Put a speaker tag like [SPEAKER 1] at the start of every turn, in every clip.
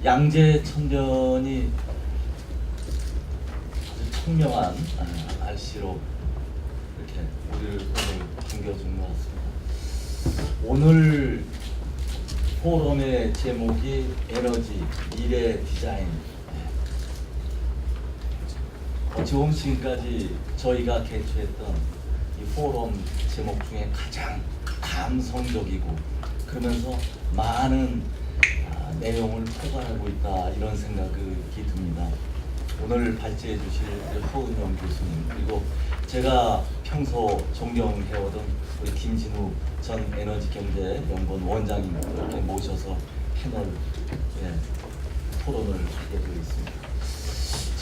[SPEAKER 1] 양재 천변이 아주 청명한 날씨로 이렇게 우리를 오늘 반겨준 것 같습니다. 오늘 포럼의 제목이 에너지, 미래 디자인. 지금 지금까지 저희가 개최했던 이 포럼 제목 중에 가장 감성적이고 그러면서 많은 내용을 포괄하고 있다, 이런 생각이 듭니다. 오늘 발제해 주실 허은영 교수님, 그리고 제가 평소 존경해오던 우리 김진우 전 에너지경제연구원 원장님 이렇게 모셔서 패널 토론을 하게 되어 있습니다.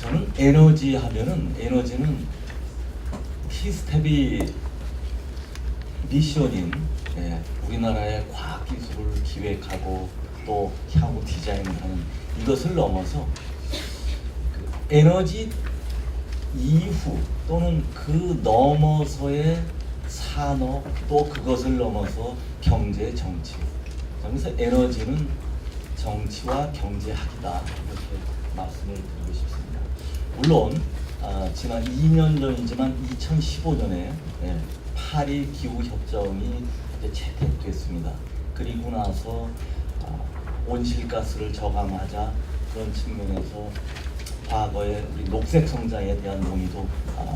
[SPEAKER 1] 저는 에너지 하면은, 에너지는 키스텝이 미션인 우리나라의 과학기술을 기획하고 또 향후 디자인하는 이것을 넘어서 그 에너지 이후 또는 그 넘어서의 산업, 또 그것을 넘어서 경제, 정치. 그래서 에너지는 정치와 경제학이다, 이렇게 말씀을 드리고 싶습니다. 물론 지난 2년 전이지만 2015년에 파리 기후협정이 이제 채택됐습니다. 그리고 나서 온실가스를 저감하자, 그런 측면에서 과거에 우리 녹색 성장에 대한 논의도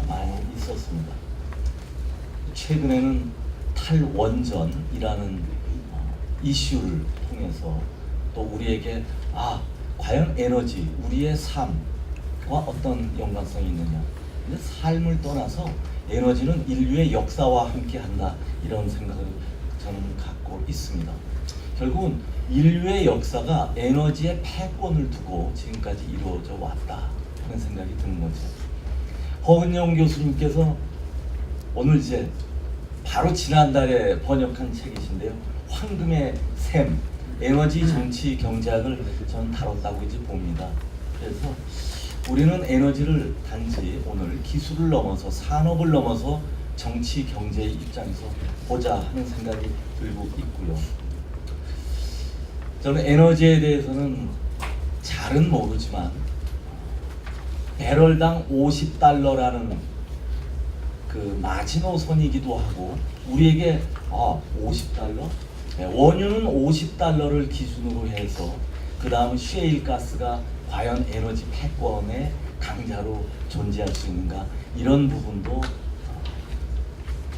[SPEAKER 1] 많이 있었습니다. 최근에는 탈원전이라는 이슈를 통해서 또 우리에게 과연 에너지, 우리의 삶과 어떤 연관성이 있느냐, 삶을 떠나서 에너지는 인류의 역사와 함께한다, 이런 생각을 저는 갖고 있습니다. 결국은 인류의 역사가 에너지의 패권을 두고 지금까지 이루어져 왔다 하는 생각이 드는 거죠. 허은영 교수님께서 오늘 이제 바로 지난달에 번역한 책이신데요, 황금의 샘, 에너지 정치 경제학을 저는 다뤘다고 이제 봅니다. 그래서 우리는 에너지를 단지 오늘 기술을 넘어서, 산업을 넘어서 정치 경제의 입장에서 보자 하는 생각이 들고 있고요. 저는 에너지에 대해서는 잘은 모르지만 배럴당 50달러라는 그 마지노선이기도 하고, 우리에게 50달러? 원유는 50달러를 기준으로 해서 그 다음 셰일 가스가 과연 에너지 패권의 강자로 존재할 수 있는가, 이런 부분도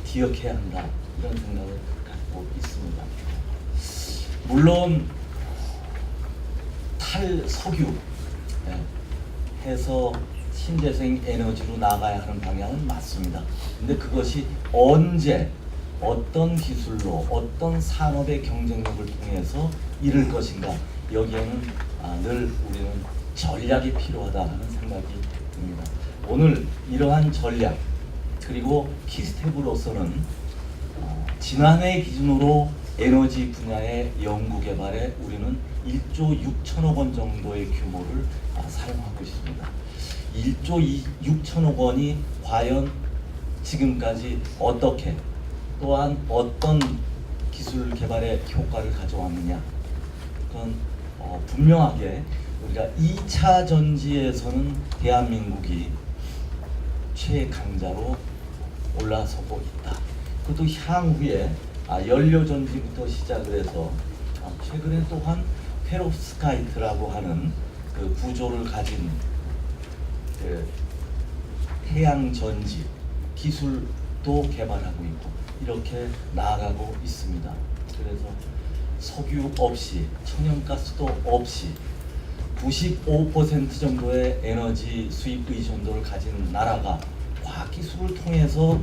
[SPEAKER 1] 기억해야 한다, 이런 생각을 갖고 있습니다. 물론 탈석유 해서 신재생 에너지로 나가야 하는 방향은 맞습니다. 근데 그것이 언제, 어떤 기술로, 어떤 산업의 경쟁력을 통해서 이룰 것인가, 여기에는 늘 우리는 전략이 필요하다 하는 생각이 듭니다. 오늘 이러한 전략, 그리고 키스텝으로서는 지난해 기준으로 에너지 분야의 연구개발에 우리는 1조 6천억 원 정도의 규모를 사용하고 있습니다. 1조 6천억 원이 과연 지금까지 어떻게, 또한 어떤 기술 개발에 효과를 가져왔느냐, 그건 분명하게 우리가 2차 전지에서는 대한민국이 최강자로 올라서고 있다. 그것도 향후에 연료 전지부터 시작을 해서 최근에 또한 페롭스카이트라고 하는 그 구조를 가진 그 태양 전지 기술도 개발하고 있고 이렇게 나아가고 있습니다. 그래서 석유 없이, 천연가스도 없이 95% 정도의 에너지 수입 의존도를 가진 나라가 과학기술을 통해서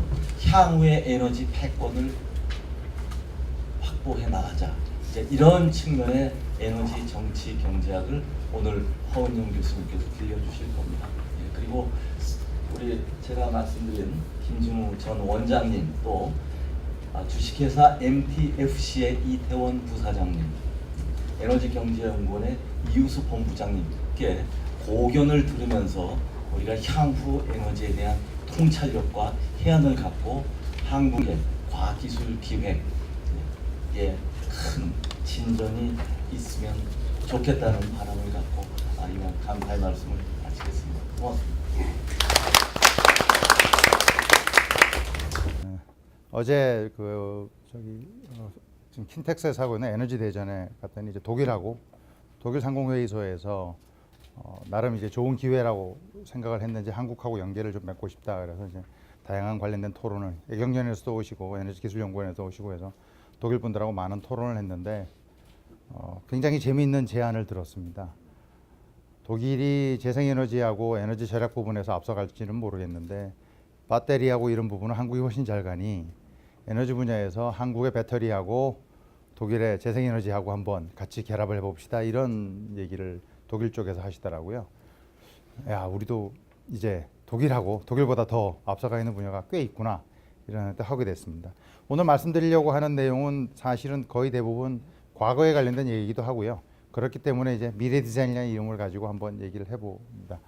[SPEAKER 1] 향후의 에너지 패권을 확보해 나가자, 이제 이런 측면의 에너지 정치 경제학을 오늘 허은영 교수님께서 들려주실 겁니다. 그리고 우리 제가 말씀드린 김진우 전 원장님, 또 주식회사 MTFC의 이태원 부사장님, 에너지경제연구원의 이우수 본부장님께 고견을 들으면서 우리가 향후 에너지에 대한 통찰력과 해안을 갖고 한국의 과학기술 기획에 큰 진전이 있으면 좋겠다는 바람을 갖고 이만 감사의 말씀을 마치겠습니다. 고맙습니다.
[SPEAKER 2] 어제 지금 킨텍스에서 하고 있는 에너지 대전에 갔더니 이제 독일 상공회의소에서 나름 이제 좋은 기회라고 생각을 했는지 한국하고 연계를 좀 맺고 싶다 그래서 이제 다양한 관련된 토론을 애경연에서도 오시고 에너지기술연구원에서 오시고 해서 독일 분들하고 많은 토론을 했는데 굉장히 재미있는 제안을 들었습니다. 독일이 재생에너지하고 에너지 절약 부분에서 앞서갈지는 모르겠는데 배터리하고 이런 부분은 한국이 훨씬 잘 가니 에너지 분야에서 한국의 배터리하고 독일의 재생에너지하고 한번 같이 결합을 해봅시다 이런 얘기를 독일 쪽에서 하시더라고요. 야, 우리도 이제 독일보다 더 앞서가 있는 분야가 꽤 있구나 이런 때 하게 됐습니다. 오늘 말씀드리려고 하는 내용은 사실은 거의 대부분 과거에 관련된 얘기이기도 하고요. 그렇기 때문에 이제 미래 디자인이라는 이름을 가지고 한번 얘기를 해봅니다.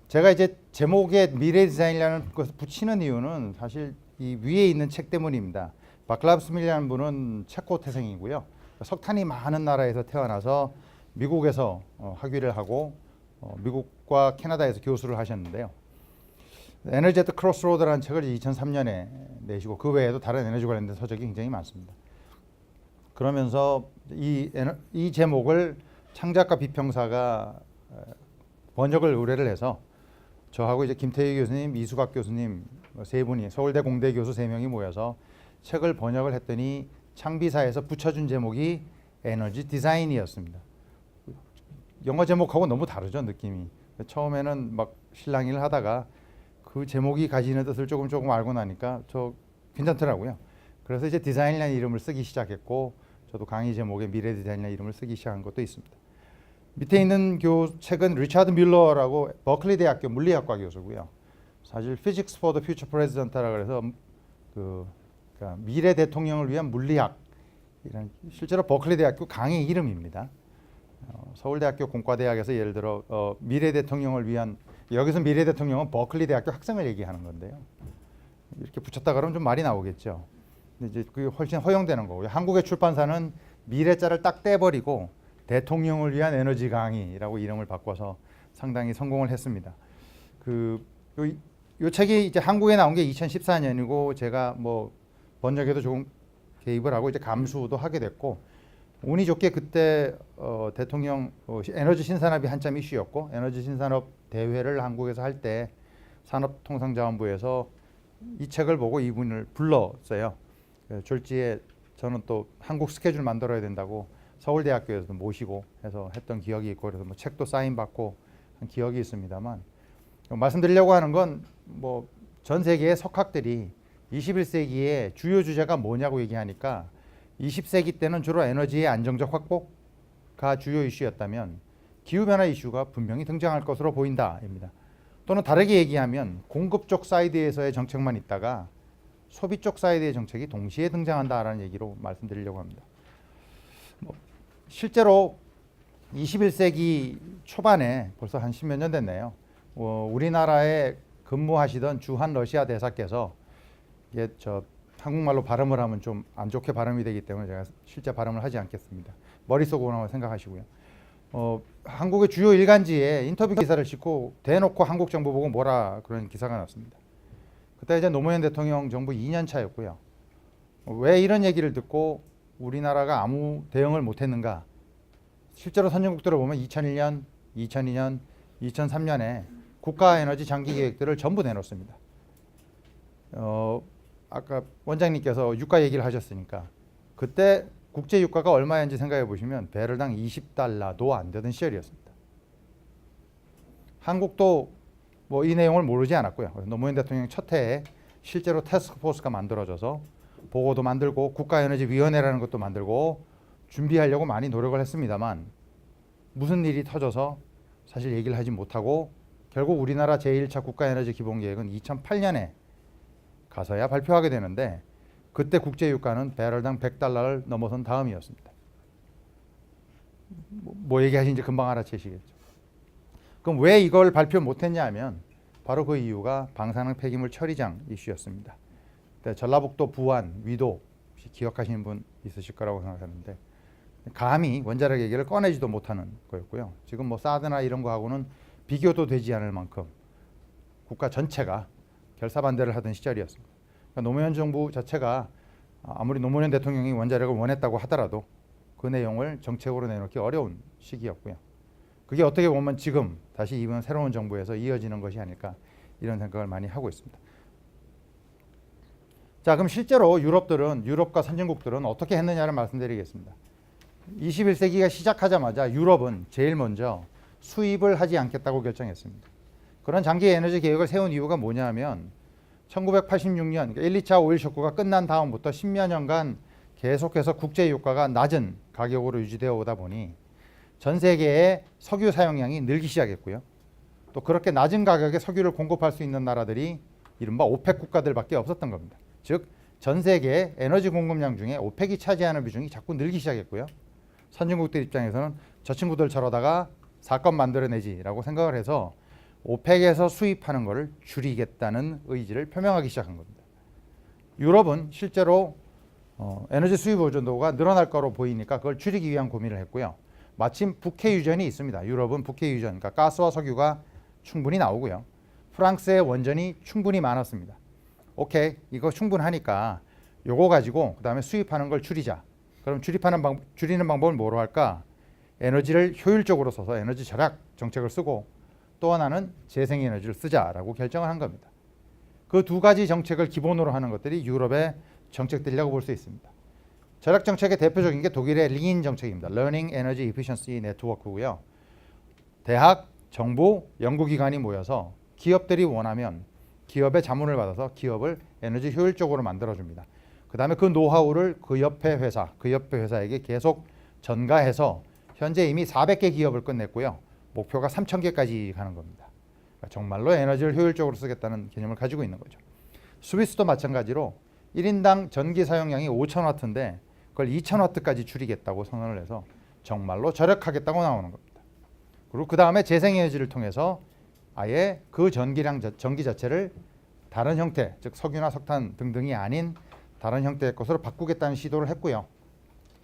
[SPEAKER 2] 제가 이제 제목에 미래 디자인이라는 것을 붙이는 이유는 사실 이 위에 있는 책 때문입니다. 바클라브 스밀이라는 분은 체코 태생이고요. 석탄이 많은 나라에서 태어나서 미국에서 학위를 하고 미국과 캐나다에서 교수를 하셨는데요. 에너지 애트 크로스로드라는 책을 2003년에 내시고 그 외에도 다른 에너지 관련된 서적이 굉장히 많습니다. 그러면서 이 제목을 창작가 비평사가 번역을 의뢰를 해서 저하고 이제 김태희 교수님, 이수박 교수님 세 분이 서울대 공대 교수 세 명이 모여서 책을 번역을 했더니 창비사에서 붙여준 제목이 에너지 디자인이었습니다. 영어 제목하고 너무 다르죠, 느낌이. 처음에는 막 실랑이를 하다가 그 제목이 가지는 뜻을 조금 알고 나니까 괜찮더라고요. 그래서 이제 디자인이라는 이름을 쓰기 시작했고 저도 강의 제목에 미래 디자인이라는 이름을 쓰기 시작한 것도 있습니다. 밑에 있는 책은 리차드 뮬러라고 버클리 대학교 물리학과 교수고요. 사실 Physics for the Future President라고 그래서 그러니까 미래 대통령을 위한 물리학 이런 실제로 버클리 대학교 강의 이름입니다. 서울대학교 공과대학에서 예를 들어 미래 대통령을 위한 여기서 미래 대통령은 버클리 대학교 학생을 얘기하는 건데요. 이렇게 붙였다 그러면 좀 말이 나오겠죠. 근데 이제 그게 훨씬 허용되는 거고요. 한국의 출판사는 미래자를 딱 떼버리고 대통령을 위한 에너지 강의라고 이름을 바꿔서 상당히 성공을 했습니다. 요 책이 이제 한국에 나온 게 2014년이고 제가 뭐 번역에도 조금 개입을 하고 이제 감수도 하게 됐고 운이 좋게 그때 대통령 에너지 신산업이 한참 이슈였고 에너지 신산업 대회를 한국에서 할 때 산업통상자원부에서 이 책을 보고 이분을 불렀어요. 졸지에 저는 또 한국 스케줄 만들어야 된다고 서울대학교에서도 모시고 해서 했던 기억이 있고 그래서 뭐 책도 사인 받고 한 기억이 있습니다만 말씀드리려고 하는 건 뭐 전 세계의 석학들이 21세기의 주요 주제가 뭐냐고 얘기하니까 20세기 때는 주로 에너지의 안정적 확보가 주요 이슈였다면 기후변화 이슈가 분명히 등장할 것으로 보인다입니다. 또는 다르게 얘기하면 공급 쪽 사이드에서의 정책만 있다가 소비 쪽 사이드의 정책이 동시에 등장한다라는 얘기로 말씀드리려고 합니다. 실제로 21세기 초반에 벌써 한 10몇 년 됐네요. 우리나라에 근무하시던 주한 러시아 대사께서 이게 한국말로 발음을 하면 좀 안 좋게 발음이 되기 때문에 제가 실제 발음을 하지 않겠습니다. 머릿속으로만 생각하시고요. 한국의 주요 일간지에 인터뷰 기사를 싣고 대놓고 한국 정부 보고 뭐라 그런 기사가 났습니다. 그때 이제 노무현 대통령 정부 2년 차였고요. 왜 이런 얘기를 듣고 우리나라가 아무 대응을 못했는가? 실제로 선진국들을 보면 2001년, 2002년, 2003년에 국가 에너지 장기 계획들을 전부 내놓습니다. 아까 원장님께서 유가 얘기를 하셨으니까 그때 국제 유가가 얼마였는지 생각해 보시면 배럴당 $20도 안 되던 시절이었습니다. 한국도 뭐 이 내용을 모르지 않았고요. 노무현 대통령 첫 해에 실제로 태스크포스가 만들어져서 보고도 만들고 국가에너지위원회라는 것도 만들고 준비하려고 많이 노력을 했습니다만 무슨 일이 터져서 사실 얘기를 하지 못하고 결국 우리나라 제1차 국가에너지 기본계획은 2008년에 가서야 발표하게 되는데 그때 국제유가는 배럴당 $100를 넘어선 다음이었습니다. 뭐 얘기하시는지 금방 알아채시겠죠. 그럼 왜 이걸 발표 못했냐 하면 바로 그 이유가 방사능 폐기물 처리장 이슈였습니다. 전라북도 부안, 위도 혹시 기억하시는 분 있으실 거라고 생각하는데 감히 원자력 얘기를 꺼내지도 못하는 거였고요. 지금 뭐 사드나 이런 거하고는 비교도 되지 않을 만큼 국가 전체가 결사반대를 하던 시절이었습니다. 그러니까 노무현 정부 자체가 아무리 노무현 대통령이 원자력을 원했다고 하더라도 그 내용을 정책으로 내놓기 어려운 시기였고요. 그게 어떻게 보면 지금 다시 이번 새로운 정부에서 이어지는 것이 아닐까 이런 생각을 많이 하고 있습니다. 자, 그럼 실제로 유럽과 선진국들은 어떻게 했느냐를 말씀드리겠습니다. 21세기가 시작하자마자 유럽은 제일 먼저 수입을 하지 않겠다고 결정했습니다. 그런 장기 에너지 계획을 세운 이유가 뭐냐면 1986년 1, 2차 오일 쇼크가 끝난 다음부터 10여 년간 계속해서 국제 유가가 낮은 가격으로 유지되어 오다 보니 전 세계의 석유 사용량이 늘기 시작했고요. 또 그렇게 낮은 가격에 석유를 공급할 수 있는 나라들이 이른바 오펙 국가들밖에 없었던 겁니다. 즉 전 세계의 에너지 공급량 중에 오펙이 차지하는 비중이 자꾸 늘기 시작했고요. 선진국들 입장에서는 저 친구들 저러다가 사건 만들어내지라고 생각을 해서 오펙에서 수입하는 것을 줄이겠다는 의지를 표명하기 시작한 겁니다. 유럽은 실제로 에너지 수입 의존도가 늘어날 거로 보이니까 그걸 줄이기 위한 고민을 했고요. 마침 북해 유전이 있습니다. 유럽은 북해 유전, 그러니까 가스와 석유가 충분히 나오고요. 프랑스의 원전이 충분히 많았습니다. 오케이, 이거 충분하니까 요거 가지고 그 다음에 수입하는 걸 줄이자. 그럼 줄이는 방법을 뭐로 할까? 에너지를 효율적으로 써서 에너지 절약 정책을 쓰고 또 하나는 재생에너지를 쓰자라고 결정을 한 겁니다. 그 두 가지 정책을 기본으로 하는 것들이 유럽의 정책들이라고 볼 수 있습니다. 절약 정책의 대표적인 게 독일의 린 정책입니다. Learning Energy Efficiency Network고요. 대학, 정부, 연구기관이 모여서 기업들이 원하면 기업의 자문을 받아서 기업을 에너지 효율적으로 만들어줍니다. 그 다음에 그 노하우를 그 옆에 회사에게 계속 전가해서 현재 이미 400개 기업을 끝냈고요. 목표가 3,000개까지 가는 겁니다. 그러니까 정말로 에너지를 효율적으로 쓰겠다는 개념을 가지고 있는 거죠. 스위스도 마찬가지로 1인당 전기 사용량이 5,000W인데 그걸 2,000W까지 줄이겠다고 선언을 해서 정말로 절약하겠다고 나오는 겁니다. 그리고 그 다음에 재생에너지를 통해서 아예 그 전기 자체를 다른 형태, 즉 석유나 석탄 등등이 아닌 다른 형태의 것으로 바꾸겠다는 시도를 했고요.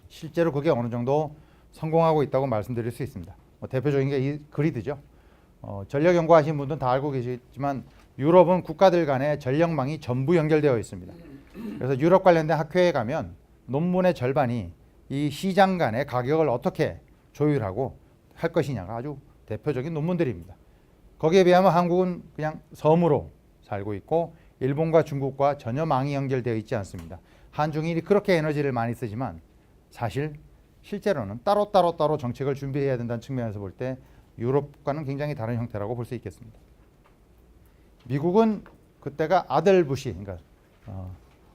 [SPEAKER 2] 실제로 그게 어느 정도 성공하고 있다고 말씀드릴 수 있습니다. 대표적인 게 이 그리드죠. 전력 연구하신 분들은 다 알고 계시지만 유럽은 국가들 간의 전력망이 전부 연결되어 있습니다. 그래서 유럽 관련된 학회에 가면 논문의 절반이 이 시장 간의 가격을 어떻게 조율하고 할 것이냐가 아주 대표적인 논문들입니다. 거기에 비하면 한국은 그냥 섬으로 살고 있고 일본과 중국과 전혀 망이 연결되어 있지 않습니다. 한중일이 그렇게 에너지를 많이 쓰지만 사실 실제로는 따로 정책을 준비해야 된다는 측면에서 볼 때 유럽과는 굉장히 다른 형태라고 볼 수 있겠습니다. 미국은 그때가 아들 부시, 그러니까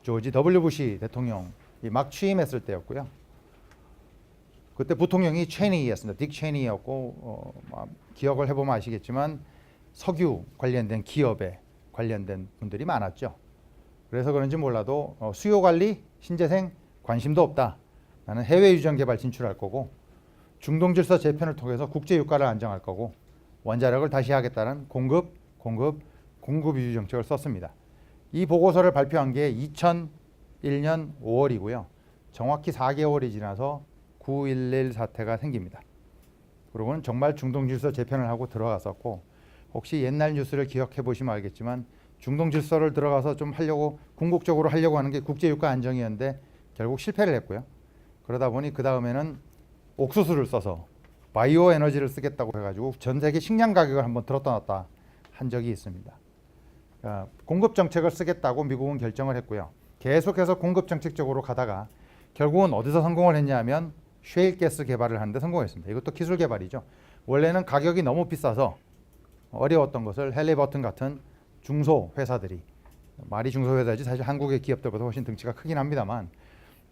[SPEAKER 2] 조지 W 부시 대통령이 막 취임했을 때였고요. 그때 부통령이 체니였습니다. 딕 체니였고 기억을 해보면 아시겠지만 석유 관련된 기업에 관련된 분들이 많았죠. 그래서 그런지 몰라도 수요 관리, 신재생 관심도 없다. 나는 해외 유전 개발 진출할 거고 중동 질서 재편을 통해서 국제 유가를 안정할 거고 원자력을 다시 하겠다는 공급 위주 정책을 썼습니다. 이 보고서를 발표한 게 2001년 5월이고요. 정확히 4개월이 지나서 9.11 사태가 생깁니다. 그러고는 정말 중동 질서 재편을 하고 들어갔었고 혹시 옛날 뉴스를 기억해 보시면 알겠지만 중동 질서를 들어가서 좀 하려고 궁극적으로 하려고 하는 게 국제 유가 안정이었는데 결국 실패를 했고요. 그러다 보니 그 다음에는 옥수수를 써서 바이오 에너지를 쓰겠다고 해가지고 전 세계 식량 가격을 한번 들었다 놨다 한 적이 있습니다. 그러니까 공급 정책을 쓰겠다고 미국은 결정을 했고요. 계속해서 공급 정책적으로 가다가 결국은 어디서 성공을 했냐면 쉐일 가스 개발을 하는데 성공했습니다. 이것도 기술 개발이죠. 원래는 가격이 너무 비싸서 어려웠던 것을 헬리버튼 같은 중소 회사들이, 말이 중소 회사지 사실 한국의 기업들보다 훨씬 덩치가 크긴 합니다만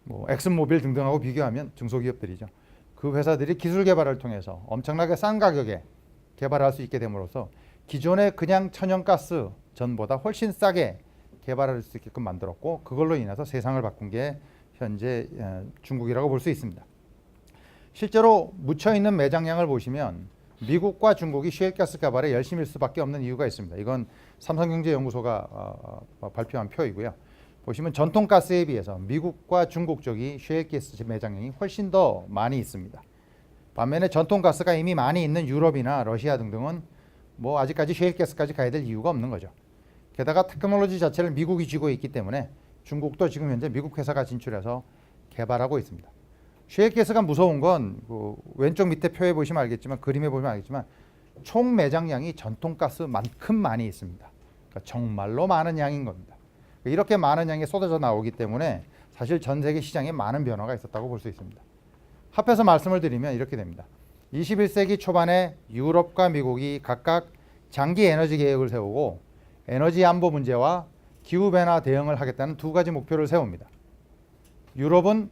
[SPEAKER 2] 뭐 엑슨모빌 등등하고 비교하면 중소기업들이죠. 그 회사들이 기술 개발을 통해서 엄청나게 싼 가격에 개발할 수 있게 됨으로써 기존의 그냥 천연가스 전보다 훨씬 싸게 개발할 수 있게끔 만들었고 그걸로 인해서 세상을 바꾼 게 현재 중국이라고 볼 수 있습니다. 실제로 묻혀있는 매장량을 보시면 미국과 중국이 셰일가스 개발에 열심일 수밖에 없는 이유가 있습니다. 이건 삼성경제연구소가 발표한 표이고요. 보시면 전통 가스에 비해서 미국과 중국 쪽이 셰일가스 매장량이 훨씬 더 많이 있습니다. 반면에 전통 가스가 이미 많이 있는 유럽이나 러시아 등등은 뭐 아직까지 셰일가스까지 가야 될 이유가 없는 거죠. 게다가 테크놀로지 자체를 미국이 쥐고 있기 때문에 중국도 지금 현재 미국 회사가 진출해서 개발하고 있습니다. 셰일가스가 무서운 건 그 왼쪽 밑에 표에 보시면 알겠지만, 그림에 보시면 알겠지만 총 매장량이 전통 가스만큼 많이 있습니다. 그러니까 정말로 많은 양인 겁니다. 이렇게 많은 양이 쏟아져 나오기 때문에 사실 전 세계 시장에 많은 변화가 있었다고 볼 수 있습니다. 합해서 말씀을 드리면 이렇게 됩니다. 21세기 초반에 유럽과 미국이 각각 장기 에너지 계획을 세우고 에너지 안보 문제와 기후변화 대응을 하겠다는 두 가지 목표를 세웁니다. 유럽은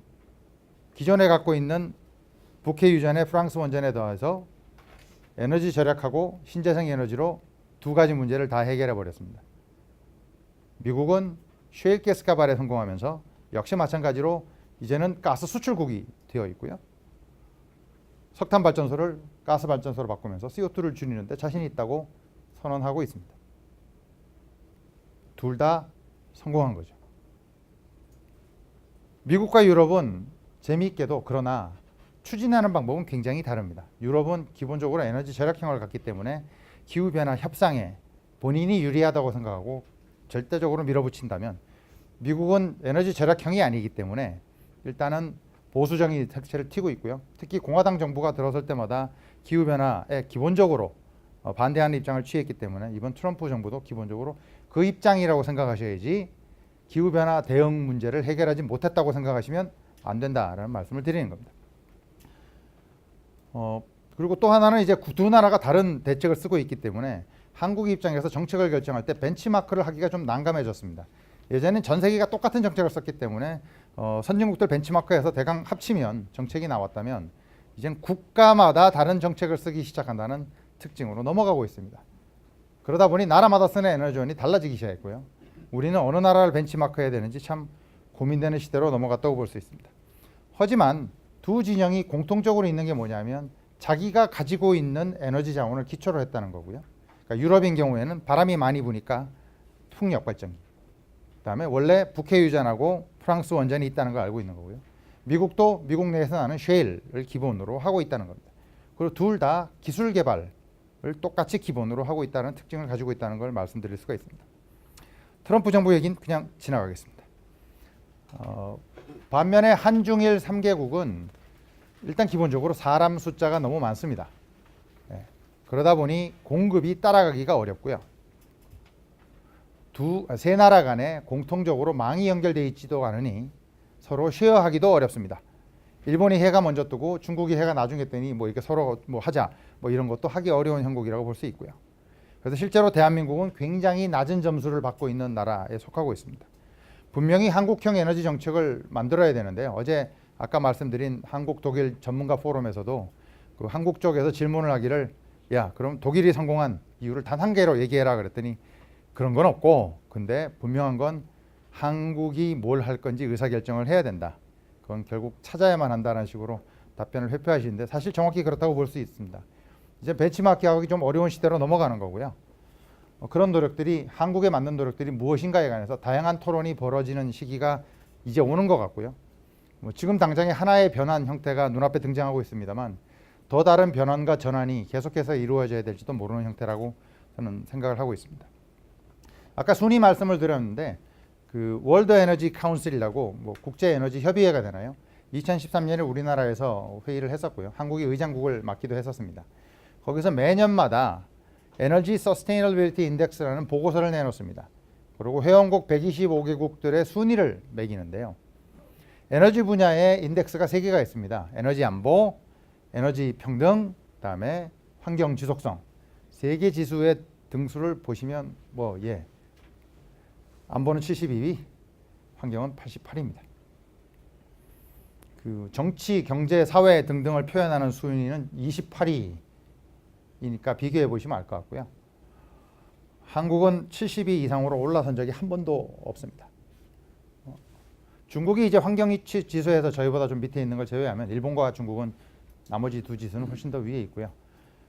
[SPEAKER 2] 기존에 갖고 있는 북해 유전의 프랑스 원전에 더해서 에너지 절약하고 신재생 에너지로 두 가지 문제를 다 해결해 버렸습니다. 미국은 셰일가스 개발에 성공하면서 역시 마찬가지로 이제는 가스 수출국이 되어 있고요. 석탄 발전소를 가스 발전소로 바꾸면서 CO2를 줄이는데 자신이 있다고 선언하고 있습니다. 둘 다 성공한 거죠. 미국과 유럽은 재미있게도 그러나 추진하는 방법은 굉장히 다릅니다. 유럽은 기본적으로 에너지 절약형을 갖기 때문에 기후변화 협상에 본인이 유리하다고 생각하고 절대적으로 밀어붙인다면, 미국은 에너지 절약형이 아니기 때문에 일단은 보수적인 색채를 띠고 있고요. 특히 공화당 정부가 들어설 때마다 기후변화에 기본적으로 반대하는 입장을 취했기 때문에 이번 트럼프 정부도 기본적으로 그 입장이라고 생각하셔야지, 기후변화 대응 문제를 해결하지 못했다고 생각하시면 안 된다라는 말씀을 드리는 겁니다. 그리고 또 하나는 이제 두 나라가 다른 대책을 쓰고 있기 때문에 한국 입장에서 정책을 결정할 때 벤치마크를 하기가 좀 난감해졌습니다. 예전엔 전 세계가 똑같은 정책을 썼기 때문에 선진국들 벤치마크에서 대강 합치면 정책이 나왔다면, 이젠 국가마다 다른 정책을 쓰기 시작한다는 특징으로 넘어가고 있습니다. 그러다 보니 나라마다 쓰는 에너지원이 달라지기 시작했고요. 우리는 어느 나라를 벤치마크해야 되는지 참 고민되는 시대로 넘어갔다고 볼 수 있습니다. 하지만 두 진영이 공통적으로 있는 게 뭐냐면 자기가 가지고 있는 에너지 자원을 기초로 했다는 거고요. 그러니까 유럽인 경우에는 바람이 많이 부니까 풍력 발전기, 그다음에 원래 북해 유전하고 프랑스 원전이 있다는 걸 알고 있는 거고요. 미국도 미국 내에서 나는 셰일을 기본으로 하고 있다는 겁니다. 그리고 둘 다 기술 개발을 똑같이 기본으로 하고 있다는 특징을 가지고 있다는 걸 말씀드릴 수가 있습니다. 트럼프 정부 얘기는 그냥 지나가겠습니다. 반면에 한중일 3개국은 일단 기본적으로 사람 숫자가 너무 많습니다. 그러다 보니 공급이 따라가기가 어렵고요. 세 나라 간에 공통적으로 망이 연결되어 있지도 않으니 서로 쉐어하기도 어렵습니다. 일본이 해가 먼저 뜨고 중국이 해가 나중에 뜨니 뭐 이렇게 서로 뭐 하자 뭐 이런 것도 하기 어려운 형국이라고 볼 수 있고요. 그래서 실제로 대한민국은 굉장히 낮은 점수를 받고 있는 나라에 속하고 있습니다. 분명히 한국형 에너지 정책을 만들어야 되는데, 어제 아까 말씀드린 한국 독일 전문가 포럼에서도 그 한국 쪽에서 질문을 하기를, 야 그럼 독일이 성공한 이유를 단 한 개로 얘기해라 그랬더니 그런 건 없고, 근데 분명한 건 한국이 뭘 할 건지 의사결정을 해야 된다. 그건 결국 찾아야만 한다는 식으로 답변을 회피하시는데, 사실 정확히 그렇다고 볼 수 있습니다. 이제 벤치마킹하기 좀 어려운 시대로 넘어가는 거고요. 그런 노력들이, 한국에 맞는 노력들이 무엇인가에 관해서 다양한 토론이 벌어지는 시기가 이제 오는 것 같고요. 지금 당장의 하나의 변환 형태가 눈앞에 등장하고 있습니다만, 더 다른 변환과 전환이 계속해서 이루어져야 될지도 모르는 형태라고 저는 생각을 하고 있습니다. 아까 순위 말씀을 드렸는데, 그 월드 에너지 카운슬이라고 뭐 국제 에너지 협의회가 되나요? 2013년에 우리나라에서 회의를 했었고요. 한국이 의장국을 맡기도 했었습니다. 거기서 매년마다 에너지 서스테이너빌리티 인덱스라는 보고서를 내놓습니다. 그리고 회원국 125개국들의 순위를 매기는데요. 에너지 분야의 인덱스가 3개가 있습니다. 에너지 안보, 에너지 평등, 그다음에 환경 지속성. 3개 지수의 등수를 보시면 안보는 72위, 환경은 88위입니다. 그 정치, 경제, 사회 등등을 표현하는 순위는 28위이니까 비교해 보시면 알 것 같고요. 한국은 70위 이상으로 올라선 적이 한 번도 없습니다. 중국이 이제 환경 지수에서 저희보다 좀 밑에 있는 걸 제외하면 일본과 중국은 나머지 두 지수는 훨씬 더 위에 있고요.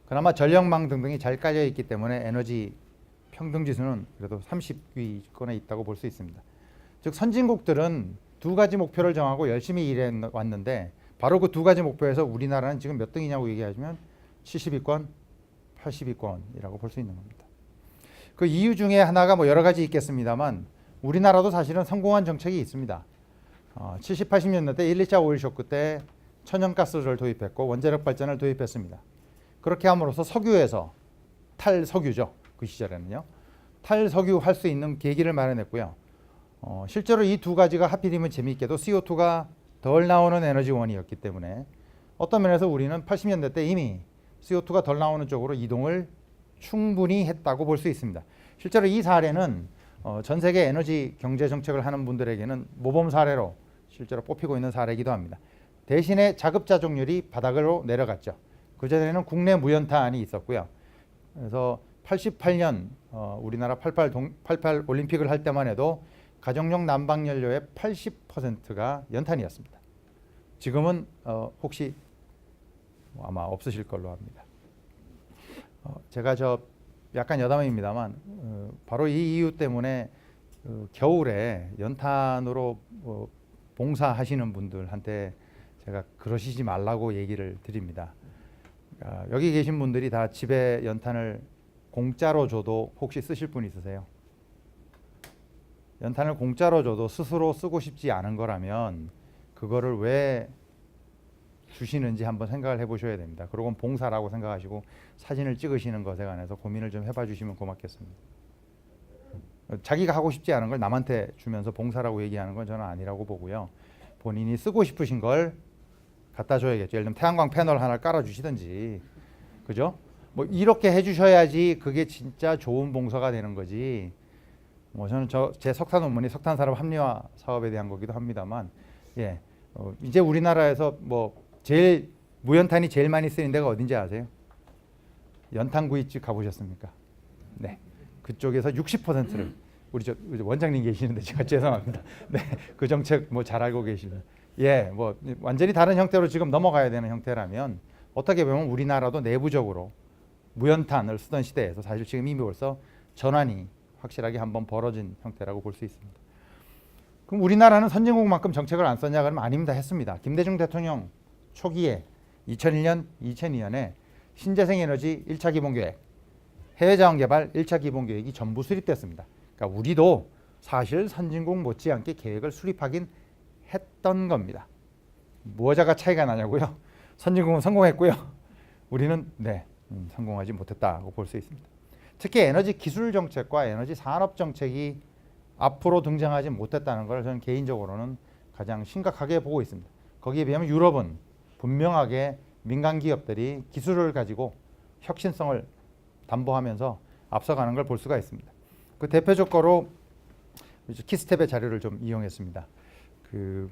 [SPEAKER 2] 그나마 전력망 등등이 잘 깔려 있기 때문에 에너지 평등 지수는 그래도 30위권에 있다고 볼 수 있습니다. 즉 선진국들은 두 가지 목표를 정하고 열심히 일해 왔는데 바로 그 두 가지 목표에서 우리나라는 지금 몇 등이냐고 얘기하시면 70위권, 80위권이라고 볼 수 있는 겁니다. 그 이유 중에 하나가 뭐 여러 가지 있겠습니다만 우리나라도 사실은 성공한 정책이 있습니다. 70, 80년대 1, 2차 오일 쇼크 때 천연가스를 도입했고 원자력 발전을 도입했습니다. 그렇게 함으로써 석유에서 탈석유죠. 그 시절에는요. 탈석유 할 수 있는 계기를 마련했고요. 실제로 이 두 가지가 하필이면 재미있게도 CO2가 덜 나오는 에너지원이었기 때문에 어떤 면에서 우리는 80년대 때 이미 CO2가 덜 나오는 쪽으로 이동을 충분히 했다고 볼 수 있습니다. 실제로 이 사례는 전 세계 에너지 경제 정책을 하는 분들에게는 모범 사례로 실제로 뽑히고 있는 사례이기도 합니다. 대신에 자급자족률이 바닥으로 내려갔죠. 그전에는 국내 무연탄이 있었고요. 그래서 88년 우리나라 88 올림픽을 할 때만 해도 가정용 난방연료의 80%가 연탄이었습니다. 지금은 혹시 아마 없으실 걸로 합니다. 제가 약간 여담입니다만 바로 이 이유 때문에 겨울에 연탄으로 봉사하시는 분들한테 제가 그러시지 말라고 얘기를 드립니다. 여기 계신 분들이 다 집에 연탄을 공짜로 줘도 혹시 쓰실 분 있으세요? 연탄을 공짜로 줘도 스스로 쓰고 싶지 않은 거라면 그거를 왜 주시는지 한번 생각을 해보셔야 됩니다. 그리고 봉사라고 생각하시고 사진을 찍으시는 것에 관해서 고민을 좀 해봐 주시면 고맙겠습니다. 자기가 하고 싶지 않은 걸 남한테 주면서 봉사라고 얘기하는 건 저는 아니라고 보고요. 본인이 쓰고 싶으신 걸 갖다 줘야겠죠. 예를 들면 태양광 패널 하나 깔아주시든지, 그죠? 뭐 이렇게 해주셔야지 그게 진짜 좋은 봉사가 되는 거지. 뭐 저는 제 석탄 논문이 석탄산업 합리화 사업에 대한 거기도 합니다만, 예, 이제 우리나라에서 뭐 제일 무연탄이 제일 많이 쓰이는 데가 어딘지 아세요? 연탄구이집 가보셨습니까? 네, 그쪽에서 60%를 우리 원장님 계시는데 제가 죄송합니다. 네, 그 정책 뭐 잘 알고 계시는. 예, 뭐 완전히 다른 형태로 지금 넘어가야 되는 형태라면 어떻게 보면 우리나라도 내부적으로 무연탄을 쓰던 시대에서 사실 지금 이미 벌써 전환이 확실하게 한번 벌어진 형태라고 볼 수 있습니다. 그럼 우리나라는 선진국만큼 정책을 안 썼냐 그러면 아닙니다. 했습니다. 김대중 대통령 초기에 2001년, 2002년에 신재생에너지 1차 기본계획, 해외자원개발 1차 기본계획이 전부 수립됐습니다. 그러니까 우리도 사실 선진국 못지않게 계획을 수립하긴 했던 겁니다. 무엇자가 차이가 나냐고요? 선진국은 성공했고요. 우리는 성공하지 못했다고 볼 수 있습니다. 특히 에너지 기술 정책과 에너지 산업 정책이 앞으로 등장하지 못했다는 걸 저는 개인적으로는 가장 심각하게 보고 있습니다. 거기에 비하면 유럽은 분명하게 민간 기업들이 기술을 가지고 혁신성을 담보하면서 앞서가는 걸 볼 수가 있습니다. 그 대표적 거로 키스텝의 자료를 좀 이용했습니다. 그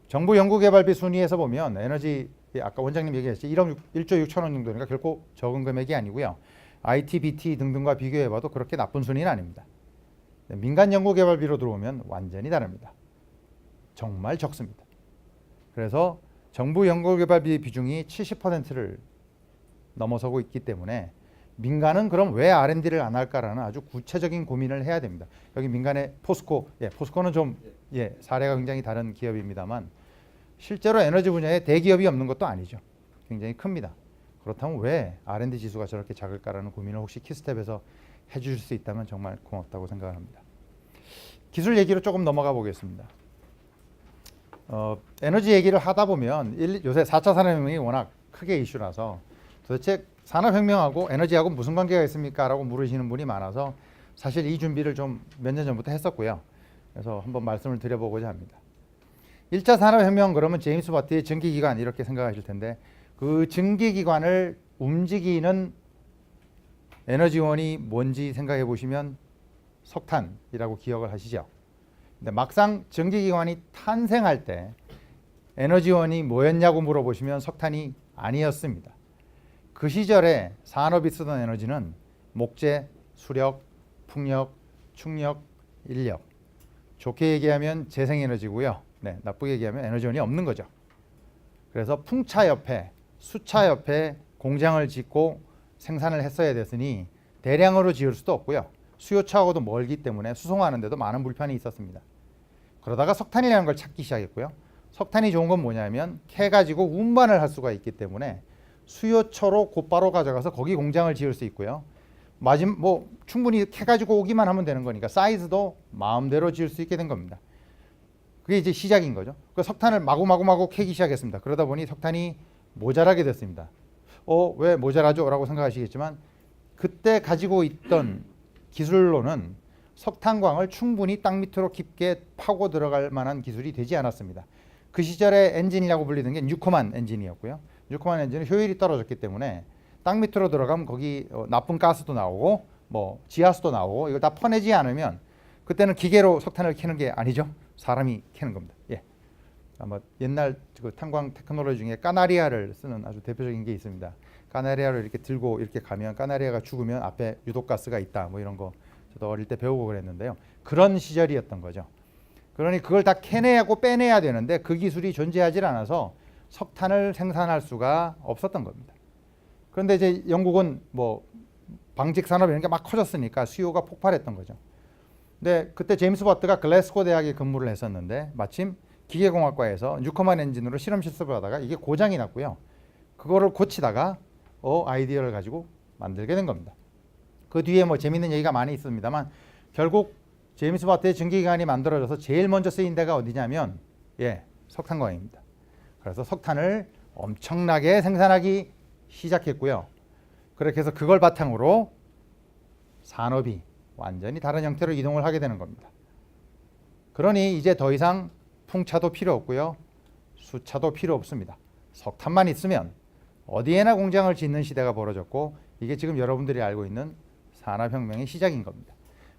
[SPEAKER 2] 정부 연구개발비 순위에서 보면 에너지 아까 원장님 얘기했죠. 1조 6천억 정도니까 결코 적은 금액이 아니고요. IT, BT 등등과 비교해봐도 그렇게 나쁜 순위는 아닙니다. 민간 연구개발비로 들어오면 완전히 다릅니다. 정말 적습니다. 그래서 정부 연구개발비 비중이 70%를 넘어서고 있기 때문에 민간은 그럼 왜 R&D를 안 할까라는 아주 구체적인 고민을 해야 됩니다. 여기 민간의 포스코, 포스코는 좀 사례가 굉장히 다른 기업입니다만 실제로 에너지 분야에 대기업이 없는 것도 아니죠. 굉장히 큽니다. 그렇다면 왜 R&D 지수가 저렇게 작을까라는 고민을 혹시 키스텝에서 해주실 수 있다면 정말 고맙다고 생각을 합니다. 기술 얘기로 조금 넘어가 보겠습니다. 에너지 얘기를 하다 보면 요새 4차 산업혁명이 워낙 크게 이슈라서 도대체 산업혁명하고 에너지하고 무슨 관계가 있습니까? 라고 물으시는 분이 많아서 사실 이 준비를 좀 몇 년 전부터 했었고요. 그래서 한번 말씀을 드려보고자 합니다. 1차 산업혁명 그러면 제임스 와트의 증기기관 이렇게 생각하실 텐데 그 증기기관을 움직이는 에너지원이 뭔지 생각해 보시면 석탄이라고 기억을 하시죠. 근데 막상 증기기관이 탄생할 때 에너지원이 뭐였냐고 물어보시면 석탄이 아니었습니다. 그 시절에 산업이 쓰던 에너지는 목재, 수력, 풍력, 충력, 인력. 좋게 얘기하면 재생에너지고요. 나쁘게 얘기하면 에너지원이 없는 거죠. 그래서 풍차 옆에, 수차 옆에 공장을 짓고 생산을 했어야 됐으니 대량으로 지을 수도 없고요. 수요처하고도 멀기 때문에 수송하는 데도 많은 불편이 있었습니다. 그러다가 석탄이라는 걸 찾기 시작했고요. 석탄이 좋은 건 뭐냐면 캐가지고 운반을 할 수가 있기 때문에 수요처로 곧바로 가져가서 거기 공장을 지을 수 있고요. 뭐 충분히 캐가지고 오기만 하면 되는 거니까 사이즈도 마음대로 지을 수 있게 된 겁니다. 그게 이제 시작인 거죠. 그 석탄을 마구마구 캐기 시작했습니다. 그러다 보니 석탄이 모자라게 됐습니다. 왜 모자라죠? 라고 생각하시겠지만 그때 가지고 있던 기술로는 석탄광을 충분히 땅 밑으로 깊게 파고 들어갈 만한 기술이 되지 않았습니다. 그 시절에 엔진이라고 불리던 게 뉴코만 엔진이었고요. 뉴코만 엔진은 효율이 떨어졌기 때문에 땅 밑으로 들어가면 거기 나쁜 가스도 나오고 뭐 지하수도 나오고 이걸 다 퍼내지 않으면 그때는 기계로 석탄을 캐는 게 아니죠. 사람이 캐는 겁니다. 예. 아마 옛날 그 탄광 테크놀로지 중에 까나리아를 쓰는 아주 대표적인 게 있습니다. 까나리아를 이렇게 들고 이렇게 가면 까나리아가 죽으면 앞에 유독가스가 있다. 뭐 이런 거 저도 어릴 때 배우고 그랬는데요. 그런 시절이었던 거죠. 그러니 그걸 다 캐내고 빼내야 되는데 그 기술이 존재하지 않아서 석탄을 생산할 수가 없었던 겁니다. 그런데 이제 영국은 뭐 방직 산업 이런 게 막 커졌으니까 수요가 폭발했던 거죠. 근데 그때 제임스 버트가 글래스고 대학에 근무를 했었는데 마침 기계공학과에서 뉴커만 엔진으로 실험 실습을 하다가 이게 고장이 났고요. 그거를 고치다가 아이디어를 가지고 만들게 된 겁니다. 그 뒤에 뭐 재밌는 얘기가 많이 있습니다만 결국 제임스 버트의 증기기관이 만들어져서 제일 먼저 쓰인 데가 어디냐면 석탄광입니다. 그래서 석탄을 엄청나게 생산하기 시작했고요. 그렇게 해서 그걸 바탕으로 산업이 완전히 다른 형태로 이동을 하게 되는 겁니다. 그러니 이제 더 이상 풍차도 필요 없고요. 수차도 필요 없습니다. 석탄만 있으면 어디에나 공장을 짓는 시대가 벌어졌고 이게 지금 여러분들이 알고 있는 산업혁명의 시작인 겁니다.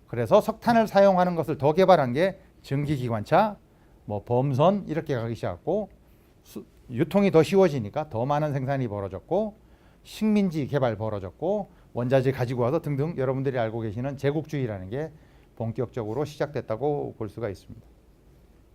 [SPEAKER 2] 그래서 석탄을 사용하는 것을 더 개발한 게 증기기관차, 뭐 범선 이렇게 가기 시작했고 유통이 더 쉬워지니까 더 많은 생산이 벌어졌고 식민지 개발 벌어졌고 원자재 가지고 와서 등등 여러분들이 알고 계시는 제국주의라는 게 본격적으로 시작됐다고 볼 수가 있습니다.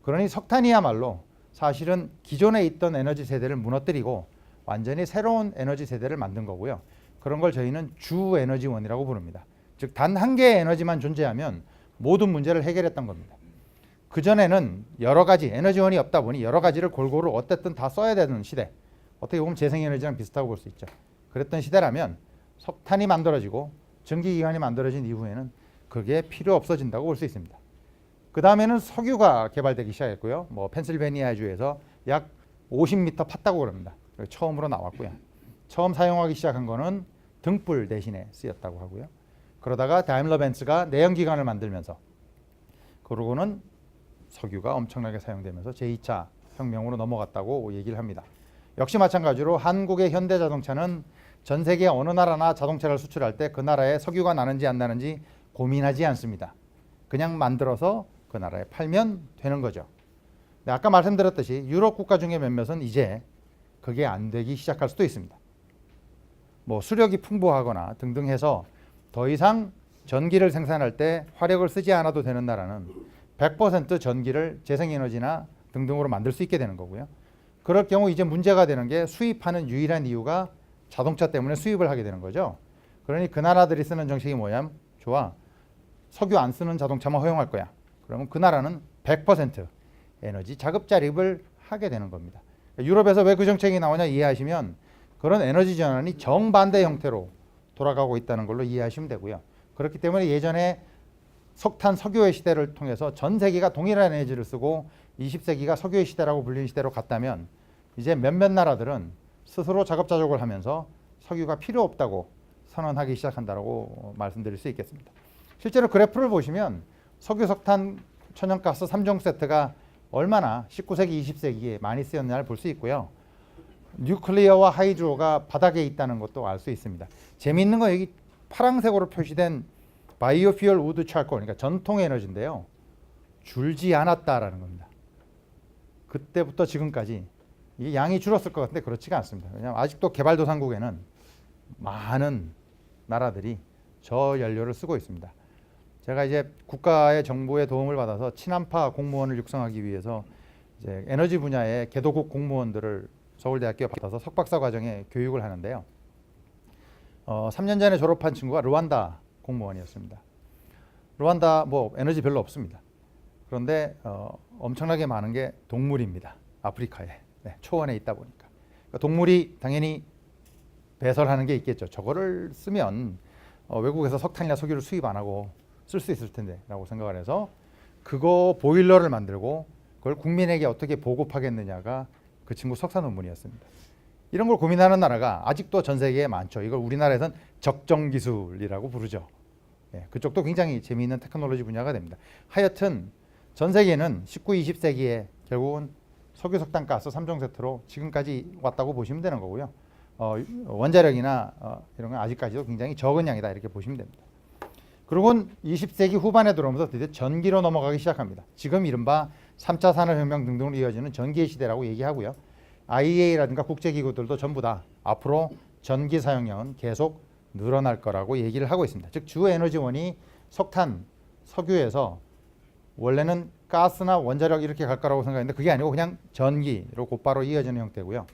[SPEAKER 2] 그러니 석탄이야말로 사실은 기존에 있던 에너지 세대를 무너뜨리고 완전히 새로운 에너지 세대를 만든 거고요. 그런 걸 저희는 주에너지원이라고 부릅니다. 즉 단 한 개의 에너지만 존재하면 모든 문제를 해결했던 겁니다. 그전에는 여러 가지 에너지원이 없다 보니 여러 가지를 골고루 어쨌든 다 써야 되는 시대. 어떻게 보면 재생에너지랑 비슷하고 볼 수 있죠. 그랬던 시대라면 석탄이 만들어지고 전기기관이 만들어진 이후에는 그게 필요 없어진다고 볼 수 있습니다. 그 다음에는 석유가 개발되기 시작했고요. 뭐 펜실베니아주에서 약 50m 팠다고 그럽니다. 처음으로 나왔고요. 처음 사용하기 시작한 거는 등불 대신에 쓰였다고 하고요. 그러다가 다임러 벤츠가 내연기관을 만들면서 그러고는 석유가 엄청나게 사용되면서 제2차 혁명으로 넘어갔다고 얘기를 합니다. 역시 마찬가지로 한국의 현대자동차는 전 세계 어느 나라나 자동차를 수출할 때 그 나라에 석유가 나는지 안 나는지 고민하지 않습니다. 그냥 만들어서 그 나라에 팔면 되는 거죠. 근데 아까 말씀드렸듯이 유럽 국가 중에 몇몇은 이제 그게 안 되기 시작할 수도 있습니다. 뭐 수력이 풍부하거나 등등 해서 더 이상 전기를 생산할 때 화력을 쓰지 않아도 되는 나라는 100% 전기를 재생에너지나 등등으로 만들 수 있게 되는 거고요. 그럴 경우 이제 문제가 되는 게 수입하는 유일한 이유가 자동차 때문에 수입을 하게 되는 거죠. 그러니 그 나라들이 쓰는 정책이 뭐냐면 좋아. 석유 안 쓰는 자동차만 허용할 거야. 그러면 그 나라는 100% 에너지 자급자립을 하게 되는 겁니다. 유럽에서 왜 그 정책이 나오냐 이해하시면 그런 에너지 전환이 정반대 형태로 돌아가고 있다는 걸로 이해하시면 되고요. 그렇기 때문에 예전에 석탄, 석유의 시대를 통해서 전 세계가 동일한 에너지를 쓰고 20세기가 석유의 시대라고 불리는 시대로 갔다면 이제 몇몇 나라들은 스스로 자급자족을 하면서 석유가 필요 없다고 선언하기 시작한다고 말씀드릴 수 있겠습니다. 실제로 그래프를 보시면 석유, 석탄, 천연가스 3종 세트가 얼마나 19세기, 20세기에 많이 쓰였냐를 볼 수 있고요. 뉴클리어와 하이드로가 바닥에 있다는 것도 알 수 있습니다. 재미있는 건 여기 파란색으로 표시된 바이오퓨얼 우드 charcoal, 그러니까 전통 에너지인데요. 줄지 않았다라는 겁니다. 그때부터 지금까지 이게 양이 줄었을 것 같은데 그렇지가 않습니다. 왜냐하면 아직도 개발도상국에는 많은 나라들이 저 연료를 쓰고 있습니다. 제가 이제 국가의 정부의 도움을 받아서 친한파 공무원을 육성하기 위해서 이제 에너지 분야의 개도국 공무원들을 서울대학교에 받아서 석박사 과정에 교육을 하는데요. 3년 전에 졸업한 친구가 르완다 공무원이었습니다. 르완다 뭐 에너지 별로 없습니다. 그런데 엄청나게 많은 게 동물입니다. 아프리카에 초원에 있다 보니까 그러니까 동물이 당연히 배설하는 게 있겠죠. 저거를 쓰면 외국에서 석탄이나 석유를 수입 안 하고 쓸 수 있을 텐데라고 생각을 해서 그거 보일러를 만들고 그걸 국민에게 어떻게 보급하겠느냐가 그 친구 석사 논문이었습니다. 이런 걸 고민하는 나라가 아직도 전 세계에 많죠. 이걸 우리나라에선 적정 기술이라고 부르죠. 그쪽도 굉장히 재미있는 테크놀로지 분야가 됩니다. 하여튼 전 세계는 19, 20세기에 결국은 석유, 석탄, 가스 3종 세트로 지금까지 왔다고 보시면 되는 거고요. 원자력이나 이런 건 아직까지도 굉장히 적은 양이다 이렇게 보시면 됩니다. 그리고 20세기 후반에 들어오면서 드디어 전기로 넘어가기 시작합니다. 지금 이른바 3차 산업혁명 등등으로 이어지는 전기의 시대라고 얘기하고요. IEA라든가 국제기구들도 전부 다 앞으로 전기 사용량은 계속 늘어날 거라고 얘기를 하고 있습니다. 즉 주 에너지원이 석탄, 석유에서 원래는 가스나 원자력 이렇게 갈 거라고 생각했는데 그게 아니고 그냥 전기로 곧바로 이어지는 형태고요.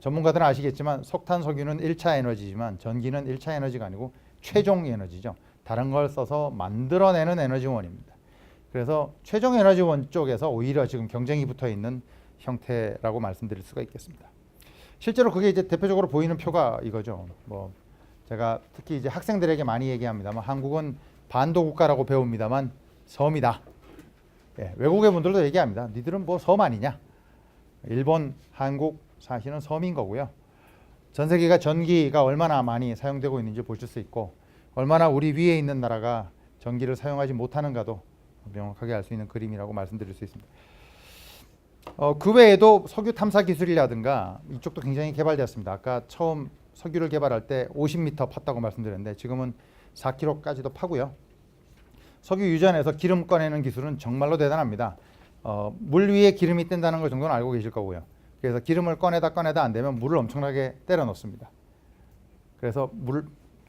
[SPEAKER 2] 전문가들은 아시겠지만 석탄, 석유는 1차 에너지지만 전기는 1차 에너지가 아니고 최종 에너지죠. 다른 걸 써서 만들어내는 에너지원입니다. 그래서 최종 에너지원 쪽에서 오히려 지금 경쟁이 붙어 있는 형태라고 말씀드릴 수가 있겠습니다. 실제로 그게 이제 대표적으로 보이는 표가 이거죠. 뭐 제가 특히 이제 학생들에게 많이 얘기합니다만 한국은 반도 국가라고 배웁니다만 섬이다. 외국의 분들도 얘기합니다. 니들은 뭐 섬 아니냐? 일본, 한국 사실은 섬인 거고요. 전 세계가 전기가 얼마나 많이 사용되고 있는지 보실 수 있고 얼마나 우리 위에 있는 나라가 전기를 사용하지 못하는가도 명확하게 알 수 있는 그림이라고 말씀드릴 수 있습니다. 그 외에도 석유 탐사 기술이라든가 이쪽도 굉장히 개발되었습니다. 아까 처음 석유를 개발할 때 50m 팠다고 말씀드렸는데 지금은 4km까지도 파고요. 석유 유전에서 기름 꺼내는 기술은 정말로 대단합니다. 물 위에 기름이 뜬다는 걸 정도는 알고 계실 거고요. 그래서 기름을 꺼내다 안 되면 물을 엄청나게 때려 넣습니다. 그래서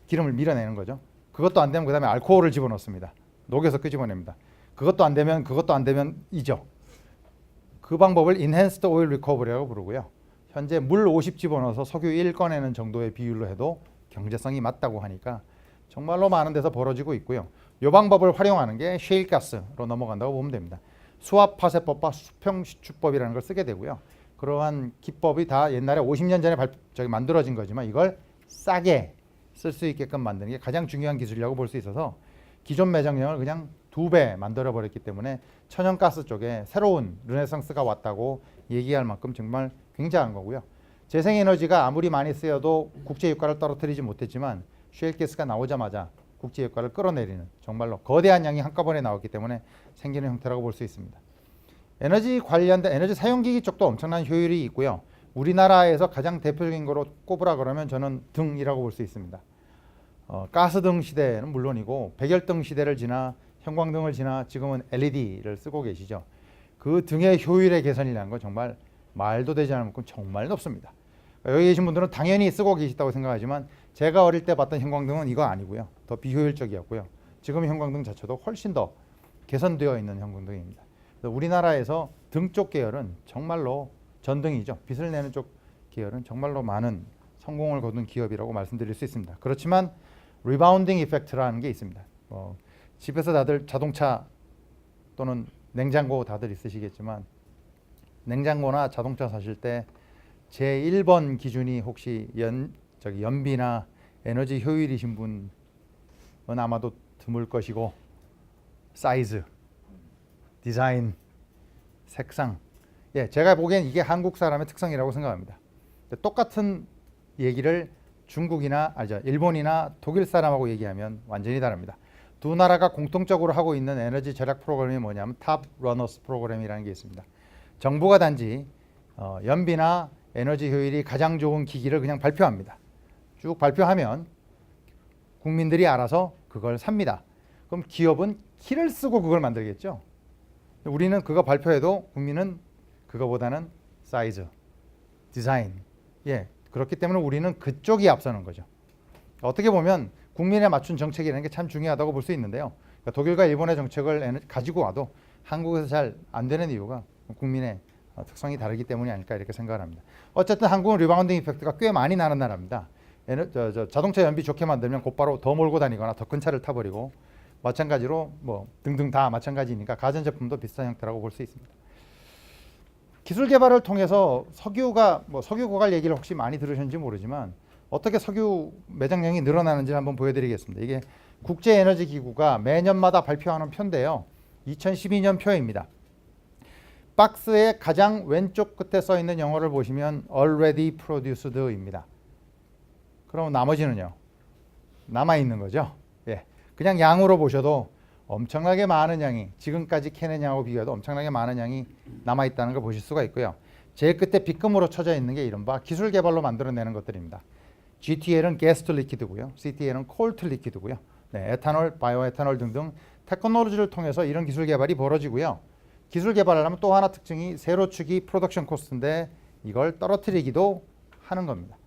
[SPEAKER 2] 기름을 밀어내는 거죠. 그것도 안 되면 그 다음에 알코올을 집어넣습니다. 녹여서 끄집어냅니다. 그것도 안 되면 이죠. 그 방법을 Enhanced Oil Recovery라고 부르고요. 현재 물 50 집어넣어서 석유 1 꺼내는 정도의 비율로 해도 경제성이 맞다고 하니까 정말로 많은 데서 벌어지고 있고요. 이 방법을 활용하는 게 셰일가스로 넘어간다고 보면 됩니다. 수압파쇄법과 수평시추법이라는 걸 쓰게 되고요. 그러한 기법이 다 옛날에 50년 전에 만들어진 거지만 이걸 싸게 쓸 수 있게끔 만드는 게 가장 중요한 기술이라고 볼 수 있어서 기존 매장량을 그냥 2배 만들어 버렸기 때문에 천연가스 쪽에 새로운 르네상스가 왔다고 얘기할 만큼 정말 굉장한 거고요. 재생에너지가 아무리 많이 쓰여도 국제유가를 떨어뜨리지 못했지만 셰일가스가 나오자마자 국제유가를 끌어내리는 정말로 거대한 양이 한꺼번에 나왔기 때문에 생기는 형태라고 볼 수 있습니다. 에너지 관련된 에너지 사용기기 쪽도 엄청난 효율이 있고요. 우리나라에서 가장 대표적인 거로 꼽으라 그러면 저는 등이라고 볼 수 있습니다. 가스등 시대는 물론이고 백열등 시대를 지나 형광등을 지나 지금은 LED를 쓰고 계시죠. 그 등의 효율의 개선이라는 건 정말 말도 되지 않을 만큼 정말 높습니다. 여기 계신 분들은 당연히 쓰고 계시다고 생각하지만 제가 어릴 때 봤던 형광등은 이거 아니고요. 더 비효율적이었고요. 지금 형광등 자체도 훨씬 더 개선되어 있는 형광등입니다. 그래서 우리나라에서 등 쪽 계열은 정말로 전등이죠. 빛을 내는 쪽 계열은 정말로 많은 성공을 거둔 기업이라고 말씀드릴 수 있습니다. 그렇지만 리바운딩 이펙트라는 게 있습니다. 집에서 다들 자동차 또는 냉장고 다들 있으시겠지만 냉장고나 자동차 사실 때 제1번 기준이 혹시 연비나 에너지 효율이신 분은 아마도 드물 것이고 사이즈, 디자인, 색상 제가 보기엔 이게 한국 사람의 특성이라고 생각합니다. 똑같은 얘기를 중국이나 일본이나 독일 사람하고 얘기하면 완전히 다릅니다. 두 나라가 공통적으로 하고 있는 에너지 절약 프로그램이 뭐냐면 탑 러너스 프로그램이라는 게 있습니다. 정부가 단지 연비나 에너지 효율이 가장 좋은 기기를 그냥 발표합니다. 쭉 발표하면 국민들이 알아서 그걸 삽니다. 그럼 기업은 키를 쓰고 그걸 만들겠죠. 우리는 그거 발표해도 국민은 그거보다는 사이즈, 디자인 그렇기 때문에 우리는 그쪽이 앞서는 거죠. 어떻게 보면 국민에 맞춘 정책이라는 게 참 중요하다고 볼 수 있는데요. 그러니까 독일과 일본의 정책을 가지고 와도 한국에서 잘 안 되는 이유가 국민의 특성이 다르기 때문이 아닐까 이렇게 생각을 합니다. 어쨌든 한국은 리바운딩 이펙트가 꽤 많이 나는 나라입니다. 자동차 연비 좋게 만들면 곧바로 더 몰고 다니거나 더 큰 차를 타버리고 마찬가지로 뭐 등등 다 마찬가지니까 가전제품도 비슷한 형태라고 볼 수 있습니다. 기술 개발을 통해서 석유가 뭐 석유 고갈 얘기를 혹시 많이 들으셨는지 모르지만 어떻게 석유 매장량이 늘어나는지 한번 보여드리겠습니다. 이게 국제에너지기구가 매년마다 발표하는 표인데요. 2012년 표입니다. 박스의 가장 왼쪽 끝에 써 있는 영어를 보시면 already produced입니다. 그럼 나머지는요? 남아 있는 거죠. 예, 그냥 양으로 보셔도 엄청나게 많은 양이 지금까지 캐낸 양하고 비교해도 엄청나게 많은 양이 남아 있다는 걸 보실 수가 있고요. 제일 끝에 빗금으로 쳐져 있는 게 이른바 기술 개발로 만들어내는 것들입니다. GTL은 ga스 투 리퀴드고요. CTL은 콜 투 리퀴드고요. 네, 에탄올, 바이오 에탄올 등등 테크놀로지를 통해서 이런 기술 개발이 벌어지고요. 기술 개발을 하면 또 하나 특징이 세로축이 프로덕션 코스트인데 이걸 떨어뜨리기도 하는 겁니다.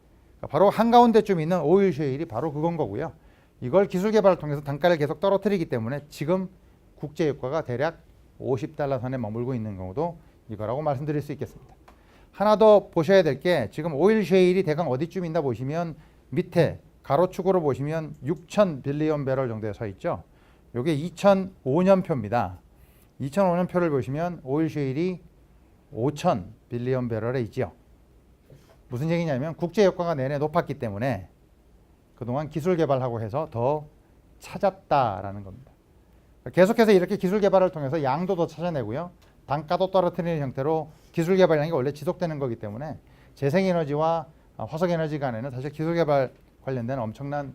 [SPEAKER 2] 바로 한가운데쯤 있는 오일 셰일이 바로 그건 거고요. 이걸 기술 개발을 통해서 단가를 계속 떨어뜨리기 때문에 지금 국제 유가가 대략 $50 선에 머물고 있는 경우도 이거라고 말씀드릴 수 있겠습니다. 하나 더 보셔야 될 게 지금 오일 셰일이 대강 어디쯤 있나 보시면 밑에 가로축으로 보시면 6,000 빌리언 배럴 정도에 서 있죠. 이게 2005년 표입니다. 2005년 표를 보시면 오일 셰일이 5,000 빌리언 배럴에 있죠. 무슨 얘기냐면 국제 유가가 내내 높았기 때문에 그동안 기술 개발하고 해서 더 찾았다라는 겁니다. 계속해서 이렇게 기술 개발을 통해서 양도 더 찾아내고요. 단가도 떨어뜨리는 형태로 기술 개발량이 원래 지속되는 거기 때문에 재생에너지와 화석에너지 간에는 사실 기술 개발 관련된 엄청난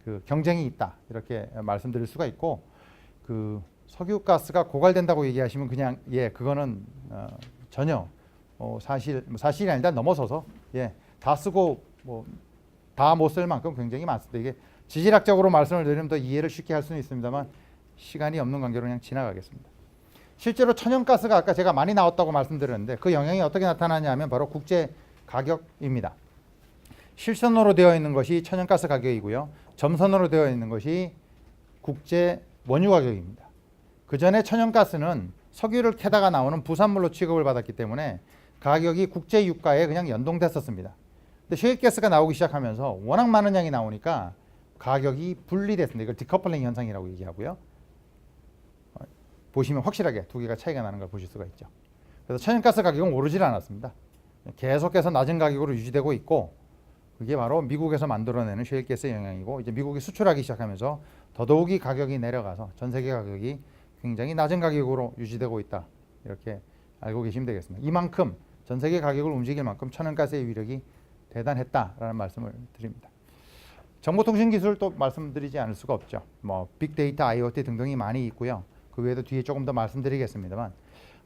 [SPEAKER 2] 그 경쟁이 있다. 이렇게 말씀드릴 수가 있고 그 석유가스가 고갈된다고 얘기하시면 그냥 예 그거는 전혀 사실이 아니다 넘어서서 예 다 쓰고 뭐 다 못 쓸 만큼 굉장히 많습니다. 이게 지질학적으로 말씀을 드리면 더 이해를 쉽게 할 수는 있습니다만 시간이 없는 관계로 그냥 지나가겠습니다. 실제로 천연가스가 아까 제가 많이 나왔다고 말씀드렸는데 그 영향이 어떻게 나타나냐 하면 바로 국제 가격입니다. 실선으로 되어 있는 것이 천연가스 가격이고요. 점선으로 되어 있는 것이 국제 원유 가격입니다. 그 전에 천연가스는 석유를 캐다가 나오는 부산물로 취급을 받았기 때문에 가격이 국제 유가에 그냥 연동됐었습니다. 근데 셰일가스가 나오기 시작하면서 워낙 많은 양이 나오니까 가격이 분리됐습니다. 이걸 디커플링 현상이라고 얘기하고요. 보시면 확실하게 두 개가 차이가 나는 걸 보실 수가 있죠. 그래서 천연가스 가격은 오르질 않았습니다. 계속해서 낮은 가격으로 유지되고 있고 그게 바로 미국에서 만들어내는 셰일가스의 영향이고 이제 미국이 수출하기 시작하면서 더더욱이 가격이 내려가서 전 세계 가격이 굉장히 낮은 가격으로 유지되고 있다. 이렇게 알고 계시면 되겠습니다. 이만큼 전 세계 가격을 움직일 만큼 천연가스의 위력이 대단했다라는 말씀을 드립니다. 정보통신 기술 또 말씀드리지 않을 수가 없죠. 뭐 빅데이터, IoT 등등이 많이 있고요. 그 외에도 뒤에 조금 더 말씀드리겠습니다만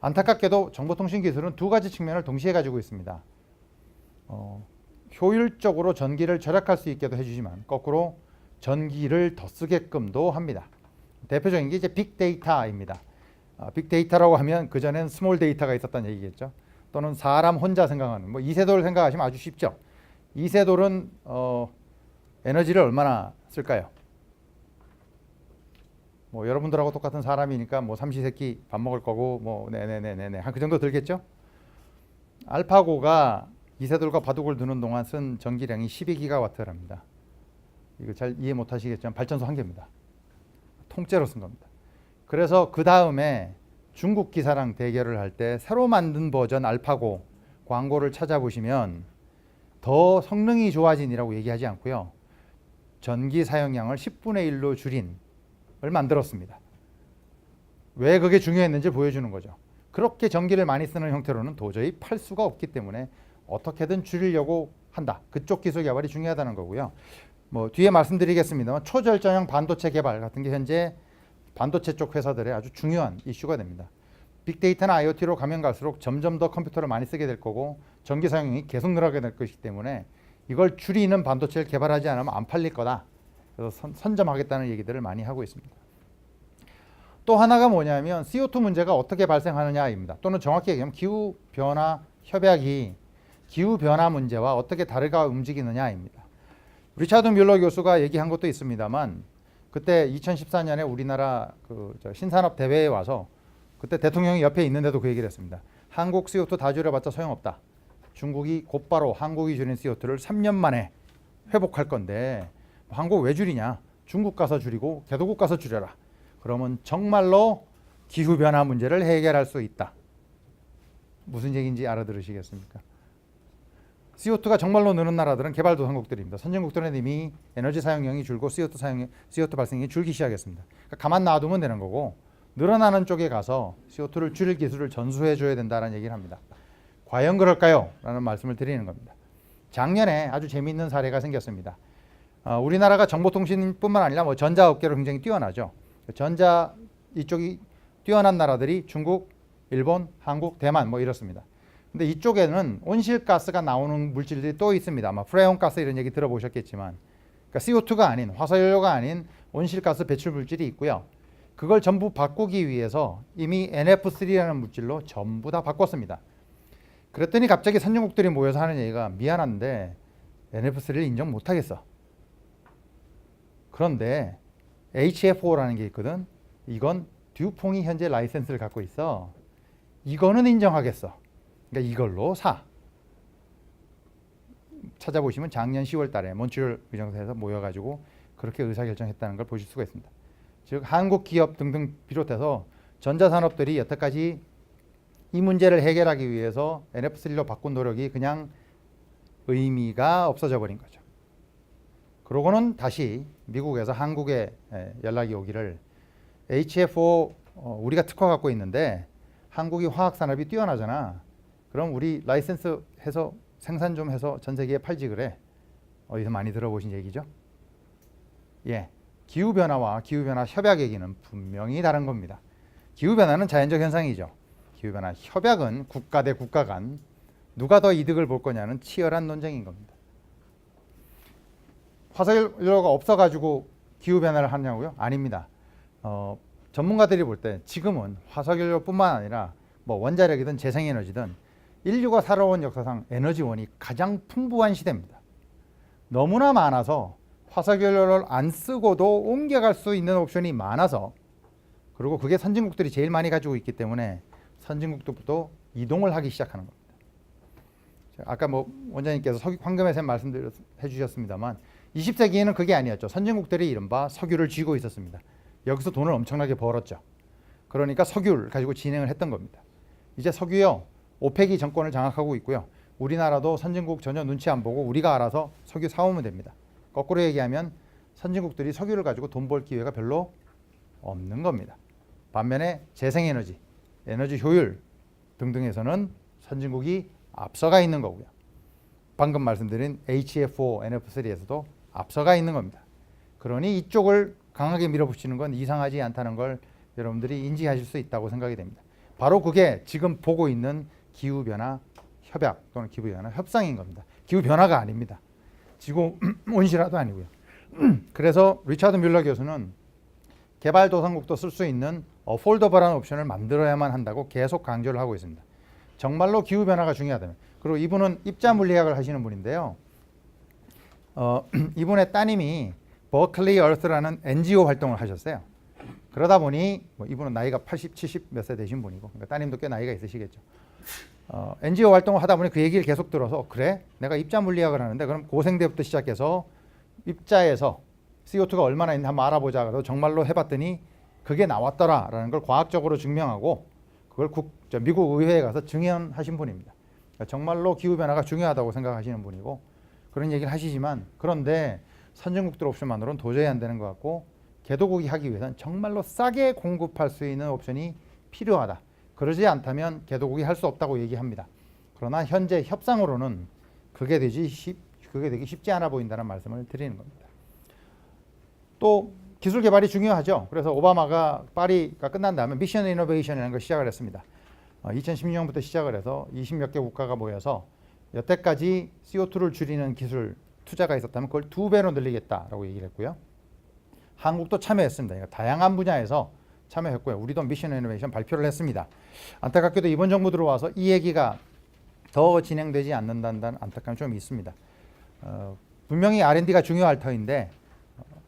[SPEAKER 2] 안타깝게도 정보통신 기술은 두 가지 측면을 동시에 가지고 있습니다. 효율적으로 전기를 절약할 수 있게도 해주지만 거꾸로 전기를 더 쓰게끔도 합니다. 대표적인 게 이제 빅데이터입니다. 빅데이터라고 하면 그전엔 스몰 데이터가 있었다는 얘기겠죠. 또는 사람 혼자 생각하는 뭐 이세돌 생각하시면 아주 쉽죠. 이세돌은 에너지를 얼마나 쓸까요? 뭐 여러분들하고 똑같은 사람이니까 뭐 삼시세끼 밥 먹을 거고 뭐 네네네네 한 그 정도 들겠죠? 알파고가 이세돌과 바둑을 두는 동안 쓴 전기량이 12기가와트랍니다. 이거 잘 이해 못 하시겠지만 발전소 한 개입니다. 통째로 쓴 겁니다. 그래서 그 다음에 중국 기사랑 대결을 할 때 새로 만든 버전 알파고 광고를 찾아보시면 더 성능이 좋아진이라고 얘기하지 않고요. 전기 사용량을 10분의 1로 줄인 을 만들었습니다. 왜 그게 중요했는지 보여주는 거죠. 그렇게 전기를 많이 쓰는 형태로는 도저히 팔 수가 없기 때문에 어떻게든 줄이려고 한다. 그쪽 기술 개발이 중요하다는 거고요. 뭐 뒤에 말씀드리겠습니다만 초절전형 반도체 개발 같은 게 현재 반도체 쪽 회사들의 아주 중요한 이슈가 됩니다. 빅데이터나 IoT로 가면 갈수록 점점 더 컴퓨터를 많이 쓰게 될 거고 전기 사용이 계속 늘어나게 될 것이기 때문에 이걸 줄이는 반도체를 개발하지 않으면 안 팔릴 거다. 그래서 선점하겠다는 얘기들을 많이 하고 있습니다. 또 하나가 뭐냐면 CO2 문제가 어떻게 발생하느냐입니다. 또는 정확히 얘기하면 기후변화 협약이 기후변화 문제와 어떻게 다르게 움직이느냐입니다. 리차드 뮬러 교수가 얘기한 것도 있습니다만 그때 2014년에 우리나라 신산업 대회에 와서 그때 대통령이 옆에 있는데도 그 얘기를 했습니다. 한국 CO2 다 줄여봤자 소용없다. 중국이 곧바로 한국이 줄인 CO2를 3년 만에 회복할 건데 한국 왜 줄이냐? 중국 가서 줄이고 개도국 가서 줄여라. 그러면 정말로 기후변화 문제를 해결할 수 있다. 무슨 얘기인지 알아들으시겠습니까? CO2가 정말로 느는 나라들은 개발도상국들입니다. 선진국들은 이미 에너지 사용량이 줄고 CO2 발생이 줄기 시작했습니다. 그러니까 가만 놔두면 되는 거고 늘어나는 쪽에 가서 CO2를 줄일 기술을 전수해 줘야 된다는 얘기를 합니다. 과연 그럴까요? 라는 말씀을 드리는 겁니다. 작년에 아주 재미있는 사례가 생겼습니다. 우리나라가 정보통신뿐만 아니라 뭐 전자업계로 굉장히 뛰어나죠. 전자 이쪽이 뛰어난 나라들이 중국, 일본, 한국, 대만 뭐 이렇습니다. 근데 이쪽에는 온실가스가 나오는 물질들이 또 있습니다. 아마 프레온가스 이런 얘기 들어보셨겠지만, 그러니까 CO2가 아닌 화석연료가 아닌 온실가스 배출 물질이 있고요. 그걸 전부 바꾸기 위해서 이미 NF3라는 물질로 전부 다 바꿨습니다. 그랬더니 갑자기 선진국들이 모여서 하는 얘기가 미안한데 NF3를 인정 못하겠어. 그런데 HFO라는 게 있거든. 이건 듀퐁이 현재 라이센스를 갖고 있어. 이거는 인정하겠어. 그러니까 이걸로 사. 찾아보시면 작년 10월 달에 몬트리올 의정서에서 모여가지고 그렇게 의사결정했다는 걸 보실 수가 있습니다. 즉 한국 기업 등등 비롯해서 전자산업들이 여태까지 이 문제를 해결하기 위해서 NF3로 바꾼 노력이 그냥 의미가 없어져 버린 거죠. 그러고는 다시 미국에서 한국에 연락이 오기를 HFO 우리가 특허 갖고 있는데 한국이 화학산업이 뛰어나잖아. 그럼 우리 라이센스 해서 생산 좀 해서 전 세계에 팔지 그래. 어디서 많이 들어보신 얘기죠? 예, 기후변화와 기후변화 협약 얘기는 분명히 다른 겁니다. 기후변화는 자연적 현상이죠. 기후변화 협약은 국가 대 국가 간 누가 더 이득을 볼 거냐는 치열한 논쟁인 겁니다. 화석연료가 없어가지고 기후변화를 하냐고요? 아닙니다. 전문가들이 볼 때 지금은 화석연료뿐만 아니라 뭐 원자력이든 재생에너지든 인류가 살아온 역사상 에너지원이 가장 풍부한 시대입니다. 너무나 많아서 화석연료를 안 쓰고도 옮겨갈 수 있는 옵션이 많아서, 그리고 그게 선진국들이 제일 많이 가지고 있기 때문에 선진국들부터 이동을 하기 시작하는 겁니다. 아까 뭐 원장님께서 황금의 샘 말씀해 주셨습니다만 20세기에는 그게 아니었죠. 선진국들이 이른바 석유를 쥐고 있었습니다. 여기서 돈을 엄청나게 벌었죠. 그러니까 석유를 가지고 진행을 했던 겁니다. 이제 석유요, 오펙이 정권을 장악하고 있고요. 우리나라도 선진국 전혀 눈치 안 보고 우리가 알아서 석유 사오면 됩니다. 거꾸로 얘기하면 선진국들이 석유를 가지고 돈 벌 기회가 별로 없는 겁니다. 반면에 재생에너지, 에너지 효율 등등에서는 선진국이 앞서가 있는 거고요. 방금 말씀드린 HFO, NF3에서도 앞서가 있는 겁니다. 그러니 이쪽을 강하게 밀어붙이는 건 이상하지 않다는 걸 여러분들이 인지하실 수 있다고 생각이 됩니다. 바로 그게 지금 보고 있는 기후변화 협약 또는 기후변화 협상인 겁니다. 기후변화가 아닙니다. 지구 온실화도 아니고요. 그래서 리차드 뮬러 교수는 개발도상국도 쓸 수 있는 어폴더블한 옵션을 만들어야만 한다고 계속 강조를 하고 있습니다. 정말로 기후변화가 중요하다면. 그리고 이분은 입자물리학을 하시는 분인데요. 이분의 따님이 버클리 얼스라는 NGO 활동을 하셨어요. 그러다 보니 뭐 이분은 나이가 80, 70 몇 세 되신 분이고, 그러니까 따님도 꽤 나이가 있으시겠죠. NGO 활동을 하다 보니 그 얘기를 계속 들어서, 그래? 내가 입자물리학을 하는데 그럼 고생대부터 시작해서 입자에서 CO2가 얼마나 있는지 한번 알아보자. 그래서 정말로 해봤더니 그게 나왔더라라는 걸 과학적으로 증명하고 그걸 미국 의회에 가서 증언하신 분입니다. 그러니까 정말로 기후변화가 중요하다고 생각하시는 분이고 그런 얘기를 하시지만, 그런데 선진국들 옵션만으로는 도저히 안 되는 것 같고 개도국이 하기 위해서는 정말로 싸게 공급할 수 있는 옵션이 필요하다. 그러지 않다면 개도국이 할 수 없다고 얘기합니다. 그러나 현재 협상으로는 그게 되기 쉽지 않아 보인다는 말씀을 드리는 겁니다. 또 기술 개발이 중요하죠. 그래서 오바마가 파리가 끝난 다음에 미션 이노베이션이라는 걸 시작을 했습니다. 2016년부터 시작을 해서 20몇 개 국가가 모여서 여태까지 CO2를 줄이는 기술 투자가 있었다면 그걸 2배로 늘리겠다라고 얘기를 했고요. 한국도 참여했습니다. 그러니까 다양한 분야에서 참여했고요. 우리도 미션 이노베이션 발표를 했습니다. 안타깝게도 이번 정부 들어와서 이 얘기가 더 진행되지 않는다는 안타까움이 좀 있습니다. 분명히 R&D가 중요할 터인데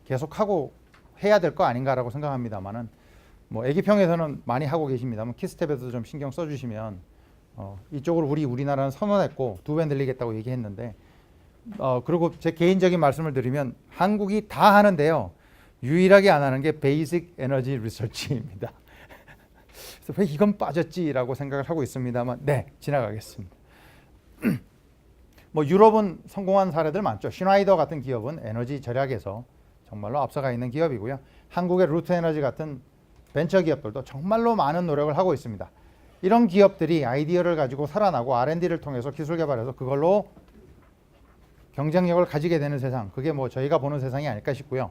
[SPEAKER 2] 계속하고 해야 될 거 아닌가라고 생각합니다만은, 뭐 애기평에서는 많이 하고 계십니다만 키스텝에서 좀 신경 써주시면 이쪽으로 우리나라는 선언했고 2배 늘리겠다고 얘기했는데, 그리고 제 개인적인 말씀을 드리면 한국이 다 하는데요. 유일하게 안 하는 게 베이직 에너지 리서치입니다. 그래서 왜 이건 빠졌지라고 생각을 하고 있습니다만 네, 지나가겠습니다. 뭐 유럽은 성공한 사례들 많죠. 슈나이더 같은 기업은 에너지 절약에서 정말로 앞서가 있는 기업이고요. 한국의 루트에너지 같은 벤처 기업들도 정말로 많은 노력을 하고 있습니다. 이런 기업들이 아이디어를 가지고 살아나고 R&D를 통해서 기술 개발해서 그걸로 경쟁력을 가지게 되는 세상, 그게 뭐 저희가 보는 세상이 아닐까 싶고요.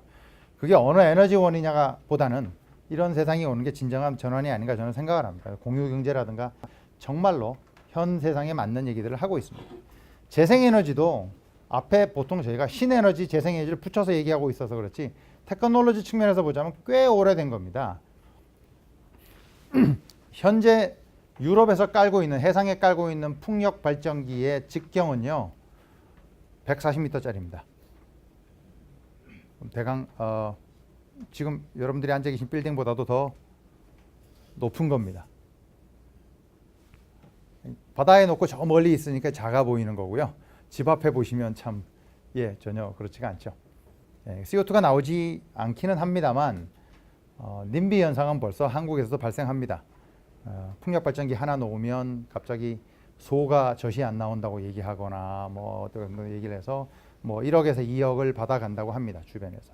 [SPEAKER 2] 그게 어느 에너지원이냐가 보다는 이런 세상이 오는 게 진정한 전환이 아닌가 저는 생각을 합니다. 공유경제라든가 정말로 현 세상에 맞는 얘기들을 하고 있습니다. 재생에너지도 앞에 보통 저희가 신에너지, 재생에너지를 붙여서 얘기하고 있어서 그렇지 테크놀로지 측면에서 보자면 꽤 오래된 겁니다. 현재 유럽에서 깔고 있는, 해상에 깔고 있는 풍력 발전기의 직경은요 140m짜리입니다. 대강 지금 여러분들이 앉아 계신 빌딩보다도 더 높은 겁니다. 바다에 놓고 저 멀리 있으니까 작아 보이는 거고요. 집 앞에 보시면 참 전혀 그렇지가 않죠. CO2가 나오지 않기는 합니다만 님비 현상은 벌써 한국에서도 발생합니다. 풍력 발전기 하나 놓으면 갑자기 소가 젖이 안 나온다고 얘기하거나 뭐 어떤 얘기를 해서 뭐 1억에서 2억을 받아간다고 합니다. 주변에서.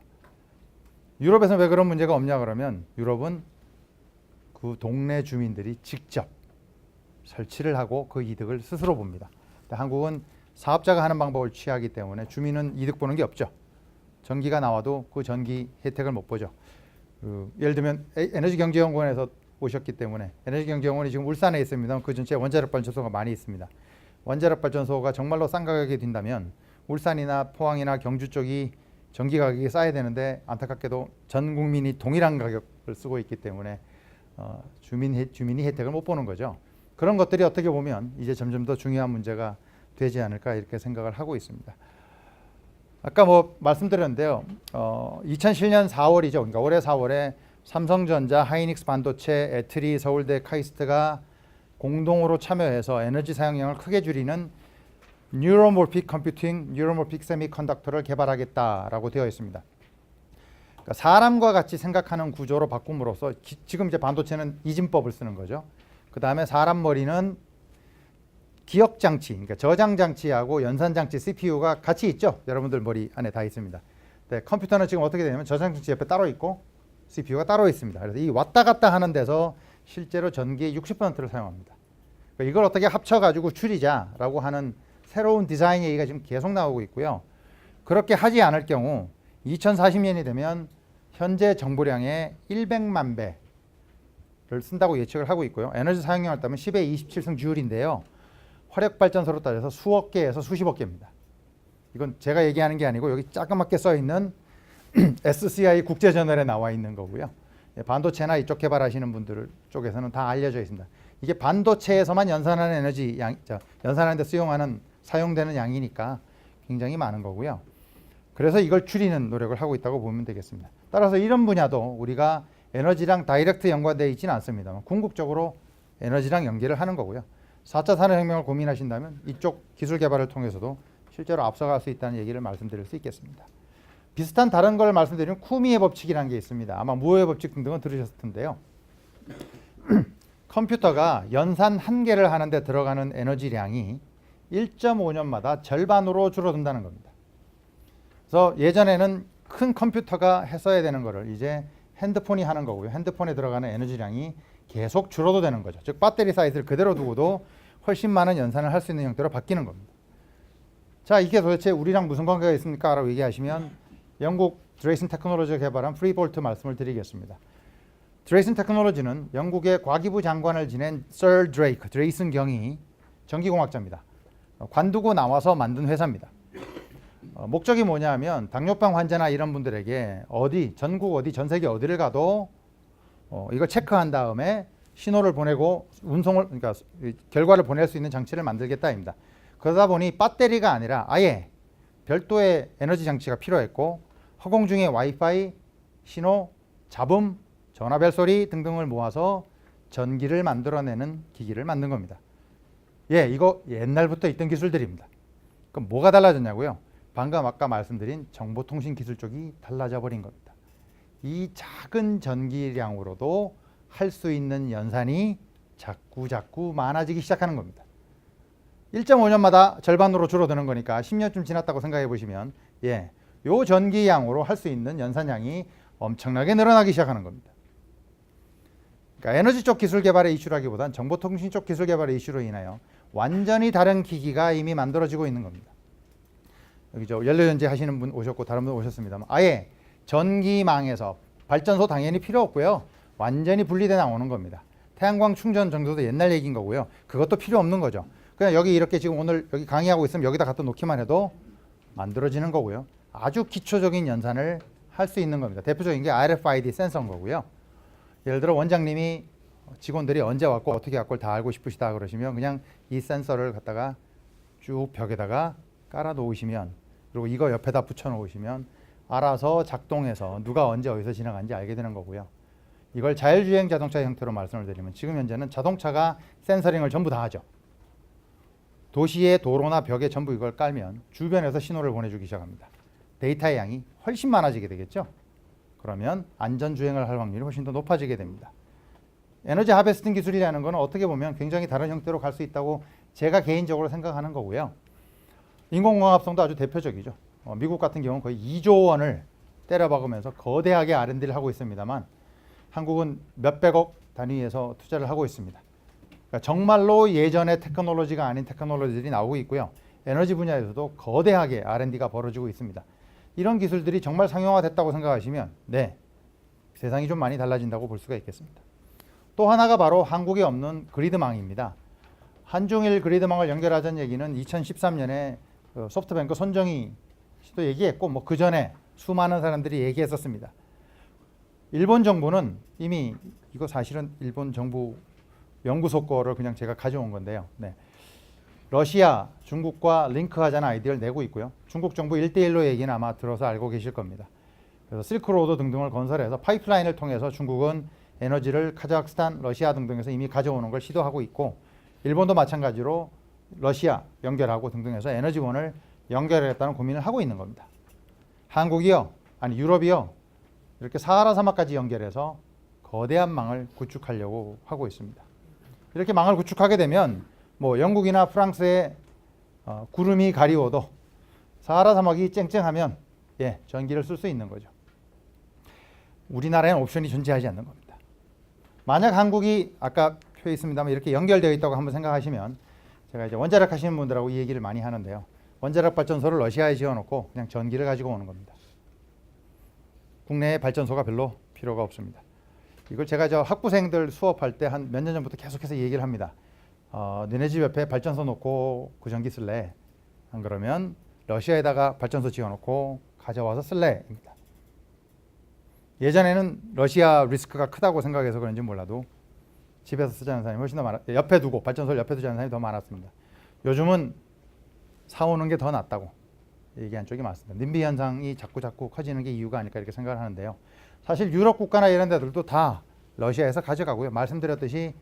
[SPEAKER 2] 유럽에서는 왜 그런 문제가 없냐 그러면 유럽은 그 동네 주민들이 직접 설치를 하고 그 이득을 스스로 봅니다. 한국은 사업자가 하는 방법을 취하기 때문에 주민은 이득 보는 게 없죠. 전기가 나와도 그 전기 혜택을 못 보죠. 예를 들면 에너지경제연구원에서 오셨기 때문에 에너지경제연구원이 지금 울산에 있습니다. 그 근처에 원자력 발전소가 많이 있습니다. 원자력 발전소가 정말로 싼 가격에 된다면 울산이나 포항이나 경주 쪽이 전기 가격이 싸야 되는데 안타깝게도 전 국민이 동일한 가격을 쓰고 있기 때문에 주민이 혜택을 못 보는 거죠. 그런 것들이 어떻게 보면 이제 점점 더 중요한 문제가 되지 않을까 이렇게 생각을 하고 있습니다. 아까 뭐 말씀드렸는데요. 2007년 4월이죠. 그러니까 올해 4월에 삼성전자, 하이닉스 반도체, 애트리, 서울대, 카이스트가 공동으로 참여해서 에너지 사용량을 크게 줄이는 뉴러몰픽 컴퓨팅, 뉴러몰픽 세미컨덕터를 개발하겠다라고 되어 있습니다. 그러니까 사람과 같이 생각하는 구조로 바꿈으로써 지금 이제 반도체는 이진법을 쓰는 거죠. 그 다음에 사람 머리는 기억 장치, 그러니까 저장 장치하고 연산 장치 CPU가 같이 있죠. 여러분들 머리 안에 다 있습니다. 네, 컴퓨터는 지금 어떻게 되냐면 저장 장치 옆에 따로 있고 CPU가 따로 있습니다. 그래서 이 왔다 갔다 하는 데서 실제로 전기의 60%를 사용합니다. 그러니까 이걸 어떻게 합쳐가지고 줄이자라고 하는 새로운 디자인 얘기가 지금 계속 나오고 있고요. 그렇게 하지 않을 경우 2040년이 되면 현재 정보량의 100만 배를 쓴다고 예측을 하고 있고요. 에너지 사용량을 따면 10의 27승 주율인데요. 화력발전소로 따져서 수억 개에서 수십억 개입니다. 이건 제가 얘기하는 게 아니고 여기 자그맣게 써있는 SCI 국제저널에 나와 있는 거고요. 반도체나 이쪽 개발하시는 분들 쪽에서는 다 알려져 있습니다. 이게 반도체에서만 연산하는 에너지 연산하는 데 사용되는 양이니까 굉장히 많은 거고요. 그래서 이걸 줄이는 노력을 하고 있다고 보면 되겠습니다. 따라서 이런 분야도 우리가 에너지랑 다이렉트 연관되어 있지는 않습니다만 궁극적으로 에너지랑 연계를 하는 거고요. 4차 산업혁명을 고민하신다면 이쪽 기술 개발을 통해서도 실제로 앞서갈 수 있다는 얘기를 말씀드릴 수 있겠습니다. 비슷한 다른 걸 말씀드리면 쿠미의 법칙이라는 게 있습니다. 아마 무어의 법칙 등등은 들으셨을 텐데요. 컴퓨터가 연산 1개를 하는데 들어가는 에너지량이 1.5년마다 절반으로 줄어든다는 겁니다. 그래서 예전에는 큰 컴퓨터가 했어야 되는 거를 이제 핸드폰이 하는 거고요. 핸드폰에 들어가는 에너지량이 계속 줄어도 되는 거죠. 즉 배터리 사이즈를 그대로 두고도 훨씬 많은 연산을 할 수 있는 형태로 바뀌는 겁니다. 자, 이게 도대체 우리랑 무슨 관계가 있습니까? 라고 얘기하시면 영국 드레이슨 테크놀로지가 개발한 프리볼트 말씀을 드리겠습니다. 드레이슨 테크놀로지는 영국의 과기부 장관을 지낸 Sir Drake, 드레이슨 경이 전기공학자입니다. 관두고 나와서 만든 회사입니다. 목적이 뭐냐면 당뇨병 환자나 이런 분들에게 전국 어디, 전 세계 어디를 가도 이걸 체크한 다음에 신호를 보내고 그러니까 결과를 보낼 수 있는 장치를 만들겠다입니다. 그러다 보니 배터리가 아니라 아예 별도의 에너지 장치가 필요했고 허공 중에 와이파이, 신호, 잡음, 전화 벨소리 등등을 모아서 전기를 만들어내는 기기를 만든 겁니다. 이거 옛날부터 있던 기술들입니다. 그럼 뭐가 달라졌냐고요? 방금 아까 말씀드린 정보통신 기술 쪽이 달라져 버린 겁니다. 이 작은 전기량으로도 할 수 있는 연산이 자꾸 많아지기 시작하는 겁니다. 1.5년마다 절반으로 줄어드는 거니까 10년쯤 지났다고 생각해 보시면 요 전기량으로 할 수 있는 연산량이 엄청나게 늘어나기 시작하는 겁니다. 그러니까 에너지 쪽 기술 개발의 이슈라기보단 정보통신 쪽 기술 개발의 이슈로 인하여 완전히 다른 기기가 이미 만들어지고 있는 겁니다. 여기 연료전지 하시는 분 오셨고 다른 분 오셨습니다만 아예 전기망에서 발전소 당연히 필요 없고요. 완전히 분리돼 나오는 겁니다. 태양광 충전 정도도 옛날 얘기인 거고요. 그것도 필요 없는 거죠. 그냥 여기 이렇게 지금 오늘 여기 강의하고 있으면 여기다 갖다 놓기만 해도 만들어지는 거고요. 아주 기초적인 연산을 할 수 있는 겁니다. 대표적인 게 RFID 센서인 거고요. 예를 들어 원장님이 직원들이 언제 왔고 어떻게 왔고를 다 알고 싶으시다 그러시면 그냥 이 센서를 갖다가 쭉 벽에다가 깔아 놓으시면 그리고 이거 옆에다 붙여 놓으시면 알아서 작동해서 누가 언제 어디서 지나간지 알게 되는 거고요. 이걸 자율주행 자동차 형태로 말씀을 드리면 지금 현재는 자동차가 센서링을 전부 다 하죠. 도시의 도로나 벽에 전부 이걸 깔면 주변에서 신호를 보내주기 시작합니다. 데이터의 양이 훨씬 많아지게 되겠죠. 그러면 안전주행을 할 확률이 훨씬 더 높아지게 됩니다. 에너지 하베스팅 기술이라는 것은 어떻게 보면 굉장히 다른 형태로 갈 수 있다고 제가 개인적으로 생각하는 거고요. 인공광합성도 아주 대표적이죠. 미국 같은 경우는 거의 2조 원을 때려박으면서 거대하게 R&D를 하고 있습니다만 한국은 몇백억 단위에서 투자를 하고 있습니다. 그러니까 정말로 예전의 테크놀로지가 아닌 테크놀로지들이 나오고 있고요. 에너지 분야에서도 거대하게 R&D가 벌어지고 있습니다. 이런 기술들이 정말 상용화됐다고 생각하시면 세상이 좀 많이 달라진다고 볼 수가 있겠습니다. 또 하나가 바로 한국에 없는 그리드망입니다. 한중일 그리드망을 연결하자는 얘기는 2013년에 소프트뱅크 손정희 씨도 얘기했고 그 전에 수많은 사람들이 얘기했었습니다. 일본 정부는 이미 이거 사실은 일본 정부 연구소 거를 그냥 제가 가져온 건데요. 러시아, 중국과 링크하자는 아이디어를 내고 있고요. 중국 정부 1대1로 얘기는 아마 들어서 알고 계실 겁니다. 그래서 실크로드 등등을 건설해서 파이프라인을 통해서 중국은 에너지를 카자흐스탄, 러시아 등등에서 이미 가져오는 걸 시도하고 있고 일본도 마찬가지로 러시아 연결하고 등등해서 에너지원을 연결하겠다는 고민을 하고 있는 겁니다. 한국이요, 아니 유럽이요, 이렇게 사하라 사막까지 연결해서 거대한 망을 구축하려고 하고 있습니다. 이렇게 망을 구축하게 되면 영국이나 프랑스의 구름이 가리워도 사하라 사막이 쨍쨍하면 전기를 쓸 수 있는 거죠. 우리나라에는 옵션이 존재하지 않는 겁니다. 만약 한국이 아까 표에 있습니다만 이렇게 연결되어 있다고 한번 생각하시면 제가 이제 원자력 하시는 분들하고 이 얘기를 많이 하는데요. 원자력 발전소를 러시아에 지어놓고 그냥 전기를 가지고 오는 겁니다. 국내에 발전소가 별로 필요가 없습니다. 이걸 제가 학부생들 수업할 때 한 몇 년 전부터 계속해서 얘기를 합니다. 너네 집 옆에 발전소 놓고 그 전기 쓸래? 안 그러면 러시아에다가 발전소 지어놓고 가져와서 쓸래? 입니다. 예전에는 러시아 리스크가 크다고 생각해서 그런지 몰라도 집에서 쓰자는 사람이 훨씬 더 옆에 두고 발전소를 옆에 두자는 사람이 더 많았습니다. 요즘은 사오는 게 더 낫다고 얘기한 쪽이 많습니다. 님비 현상이 자꾸 커지는 게 이유가 아닐까 이렇게 생각을 하는데요. 사실 유럽 국가나 이런 데들도 다 러시아에서 가져가고요. 말씀드렸듯이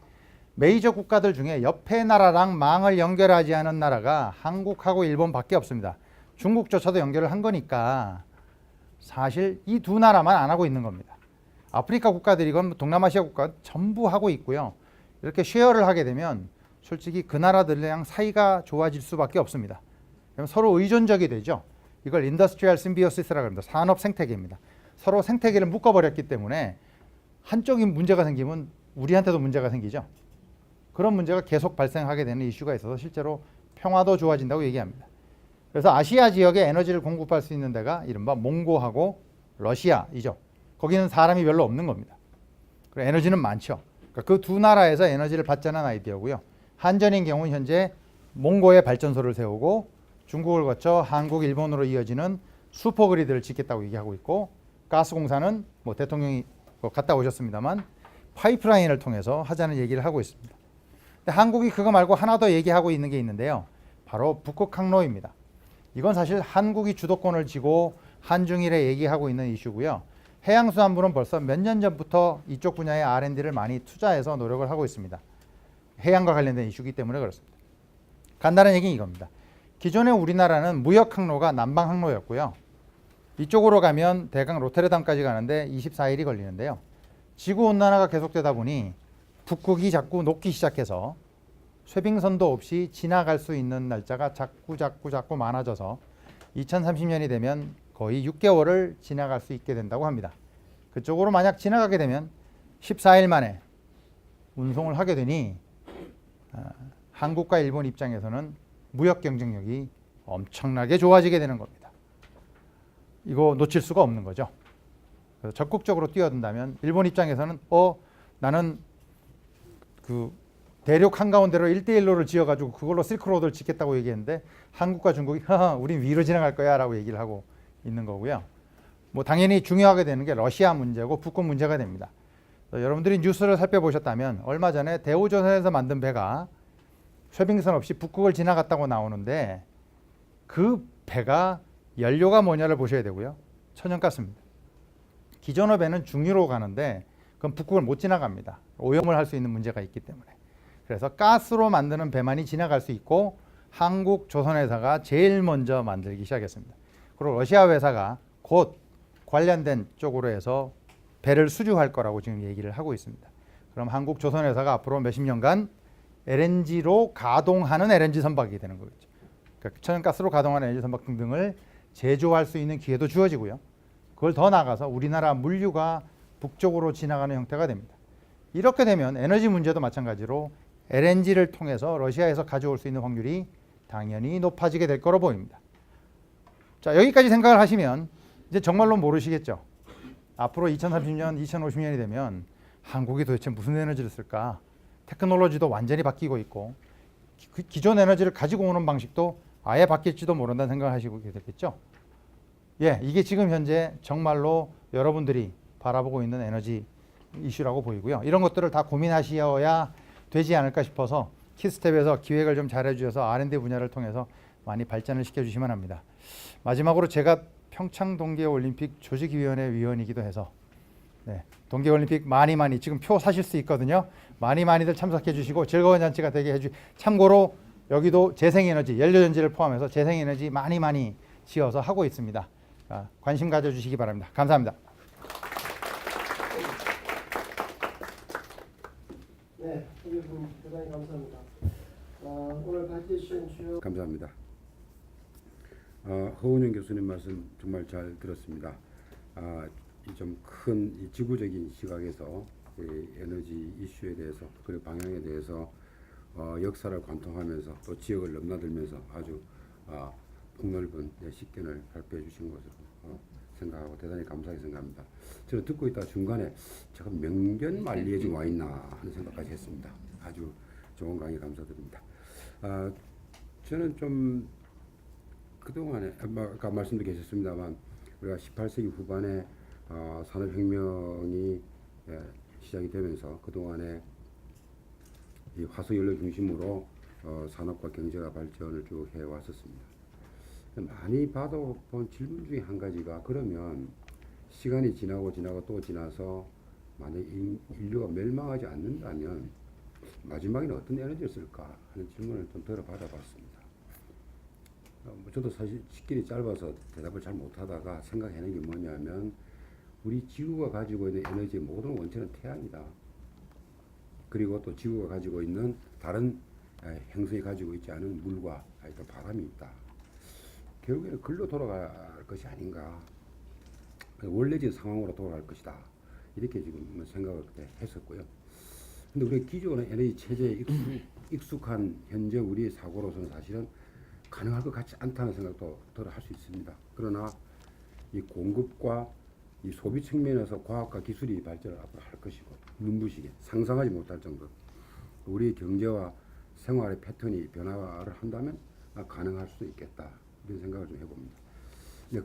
[SPEAKER 2] 메이저 국가들 중에 옆에 나라랑 망을 연결하지 않은 나라가 한국하고 일본밖에 없습니다. 중국조차도 연결을 한 거니까 사실 이 두 나라만 안 하고 있는 겁니다. 아프리카 국가들이건 동남아시아 국가 전부 하고 있고요. 이렇게 쉐어를 하게 되면 솔직히 그 나라들이랑 사이가 좋아질 수밖에 없습니다. 그럼 서로 의존적이 되죠. 이걸 인더스트리얼 심비오시스라고 합니다. 산업 생태계입니다. 서로 생태계를 묶어버렸기 때문에 한쪽이 문제가 생기면 우리한테도 문제가 생기죠. 그런 문제가 계속 발생하게 되는 이슈가 있어서 실제로 평화도 좋아진다고 얘기합니다. 그래서 아시아 지역에 에너지를 공급할 수 있는 데가 이른바 몽고하고 러시아이죠. 거기는 사람이 별로 없는 겁니다. 그리고 에너지는 많죠. 그러니까 그 두 나라에서 에너지를 받자는 아이디어고요. 한전인 경우는 현재 몽고에 발전소를 세우고 중국을 거쳐 한국, 일본으로 이어지는 슈퍼그리드를 짓겠다고 얘기하고 있고 가스공사는 대통령이 갔다 오셨습니다만 파이프라인을 통해서 하자는 얘기를 하고 있습니다. 근데 한국이 그거 말고 하나 더 얘기하고 있는 게 있는데요. 바로 북극 항로입니다. 이건 사실 한국이 주도권을 쥐고 한중일에 얘기하고 있는 이슈고요. 해양수산부는 벌써 몇 년 전부터 이쪽 분야의 R&D를 많이 투자해서 노력을 하고 있습니다. 해양과 관련된 이슈이기 때문에 그렇습니다. 간단한 얘기는 이겁니다. 기존에 우리나라는 무역 항로가 남방 항로였고요. 이쪽으로 가면 대강 로테르담까지 가는데 24일이 걸리는데요. 지구온난화가 계속되다 보니 북극이 자꾸 녹기 시작해서 쇠빙선도 없이 지나갈 수 있는 날짜가 자꾸 많아져서 2030년이 되면 거의 6개월을 지나갈 수 있게 된다고 합니다. 그쪽으로 만약 지나가게 되면 14일 만에 운송을 하게 되니 한국과 일본 입장에서는 무역 경쟁력이 엄청나게 좋아지게 되는 겁니다. 이거 놓칠 수가 없는 거죠. 그래서 적극적으로 뛰어든다면 일본 입장에서는 나는 그 대륙 한가운데로 1대1로를 지어가지고 그걸로 실크로드를 짓겠다고 얘기했는데 한국과 중국이 우린 위로 지나갈 거야 라고 얘기를 하고 있는 거고요. 뭐 당연히 중요하게 되는 게 러시아 문제고 북극 문제가 됩니다. 여러분들이 뉴스를 살펴보셨다면 얼마 전에 대우조선에서 만든 배가 쇠빙선 없이 북극을 지나갔다고 나오는데 그 배가 연료가 뭐냐를 보셔야 되고요. 천연가스입니다. 기존의 배는 중유로 가는데 그건 북극을 못 지나갑니다. 오염을 할 수 있는 문제가 있기 때문에. 그래서 가스로 만드는 배만이 지나갈 수 있고 한국 조선회사가 제일 먼저 만들기 시작했습니다. 그리고 러시아 회사가 곧 관련된 쪽으로 해서 배를 수주할 거라고 지금 얘기를 하고 있습니다. 그럼 한국 조선회사가 앞으로 몇십 년간 LNG로 가동하는 LNG 선박이 되는 거겠죠. 그러니까 천연가스로 가동하는 LNG 선박 등등을 제조할 수 있는 기회도 주어지고요. 그걸 더 나아가서 우리나라 물류가 북쪽으로 지나가는 형태가 됩니다. 이렇게 되면 에너지 문제도 마찬가지로 LNG를 통해서 러시아에서 가져올 수 있는 확률이 당연히 높아지게 될 거로 보입니다. 자, 여기까지 생각을 하시면 이제 정말로 모르시겠죠. 앞으로 2030년, 2050년이 되면 한국이 도대체 무슨 에너지를 쓸까? 테크놀로지도 완전히 바뀌고 있고 기존 에너지를 가지고 오는 방식도 아예 바뀔지도 모른다는 생각을 하시고 계시겠죠. 예, 이게 지금 현재 정말로 여러분들이 바라보고 있는 에너지 이슈라고 보이고요. 이런 것들을 다 고민하셔야 되지 않을까 싶어서 키스텝에서 기획을 좀 잘해 주셔서 R&D 분야를 통해서 많이 발전을 시켜주시면 합니다. 마지막으로 제가 평창 동계올림픽 조직위원회 위원이기도 해서 동계올림픽 많이 지금 표 사실 수 있거든요. 많이들 참석해 주시고 즐거운 잔치가 되게 해주. 참고로 여기도 재생에너지, 연료전지를 포함해서 재생에너지 많이 지어서 하고 있습니다. 관심 가져주시기 바랍니다. 감사합니다.
[SPEAKER 3] 네, 교수님 대단히 감사합니다. 오늘 발표해 주신 주요
[SPEAKER 4] 감사합니다. 허은영 교수님 말씀 정말 잘 들었습니다. 좀 큰 지구적인 시각에서 에너지 이슈에 대해서 그리고 방향에 대해서 역사를 관통하면서 또 지역을 넘나들면서 아주 폭넓은 식견을 발표해 주신 것으로 생각하고 대단히 감사하게 생각합니다. 저는 듣고 있다 중간에 제가 명견 만리에 지금 와 있나 하는 생각까지 했습니다. 아주 좋은 강의 감사드립니다. 저는 좀 그동안에 아까 말씀도 계셨습니다만 우리가 18세기 후반에 산업혁명이 시작이 되면서 그동안에 이 화석연료 중심으로 산업과 경제가 발전을 쭉 해왔었습니다. 많이 받아본 질문 중에 한 가지가 그러면 시간이 지나고 또 지나서 만약 인류가 멸망하지 않는다면 마지막에는 어떤 에너지를 쓸까 하는 질문을 좀 들어받아봤습니다. 저도 사실 시간이 짧아서 대답을 잘 못하다가 생각해낸 게 뭐냐면 우리 지구가 가지고 있는 에너지의 모든 원천은 태양이다. 그리고 또 지구가 가지고 있는 다른 행성이 가지고 있지 않은 물과 또 바람이 있다. 결국에는 글로 돌아갈 것이 아닌가. 원래적인 상황으로 돌아갈 것이다. 이렇게 지금 생각을 그때 했었고요. 근데 우리 기존의 에너지 체제에 익숙한 현재 우리의 사고로서는 사실은 가능할 것 같지 않다는 생각도 덜 할 수 있습니다. 그러나 이 공급과 이 소비 측면에서 과학과 기술이 발전을 앞으로 할 것이고 눈부시게 상상하지 못할 정도 우리의 경제와 생활의 패턴이 변화를 한다면 가능할 수도 있겠다 이런 생각을 좀 해봅니다.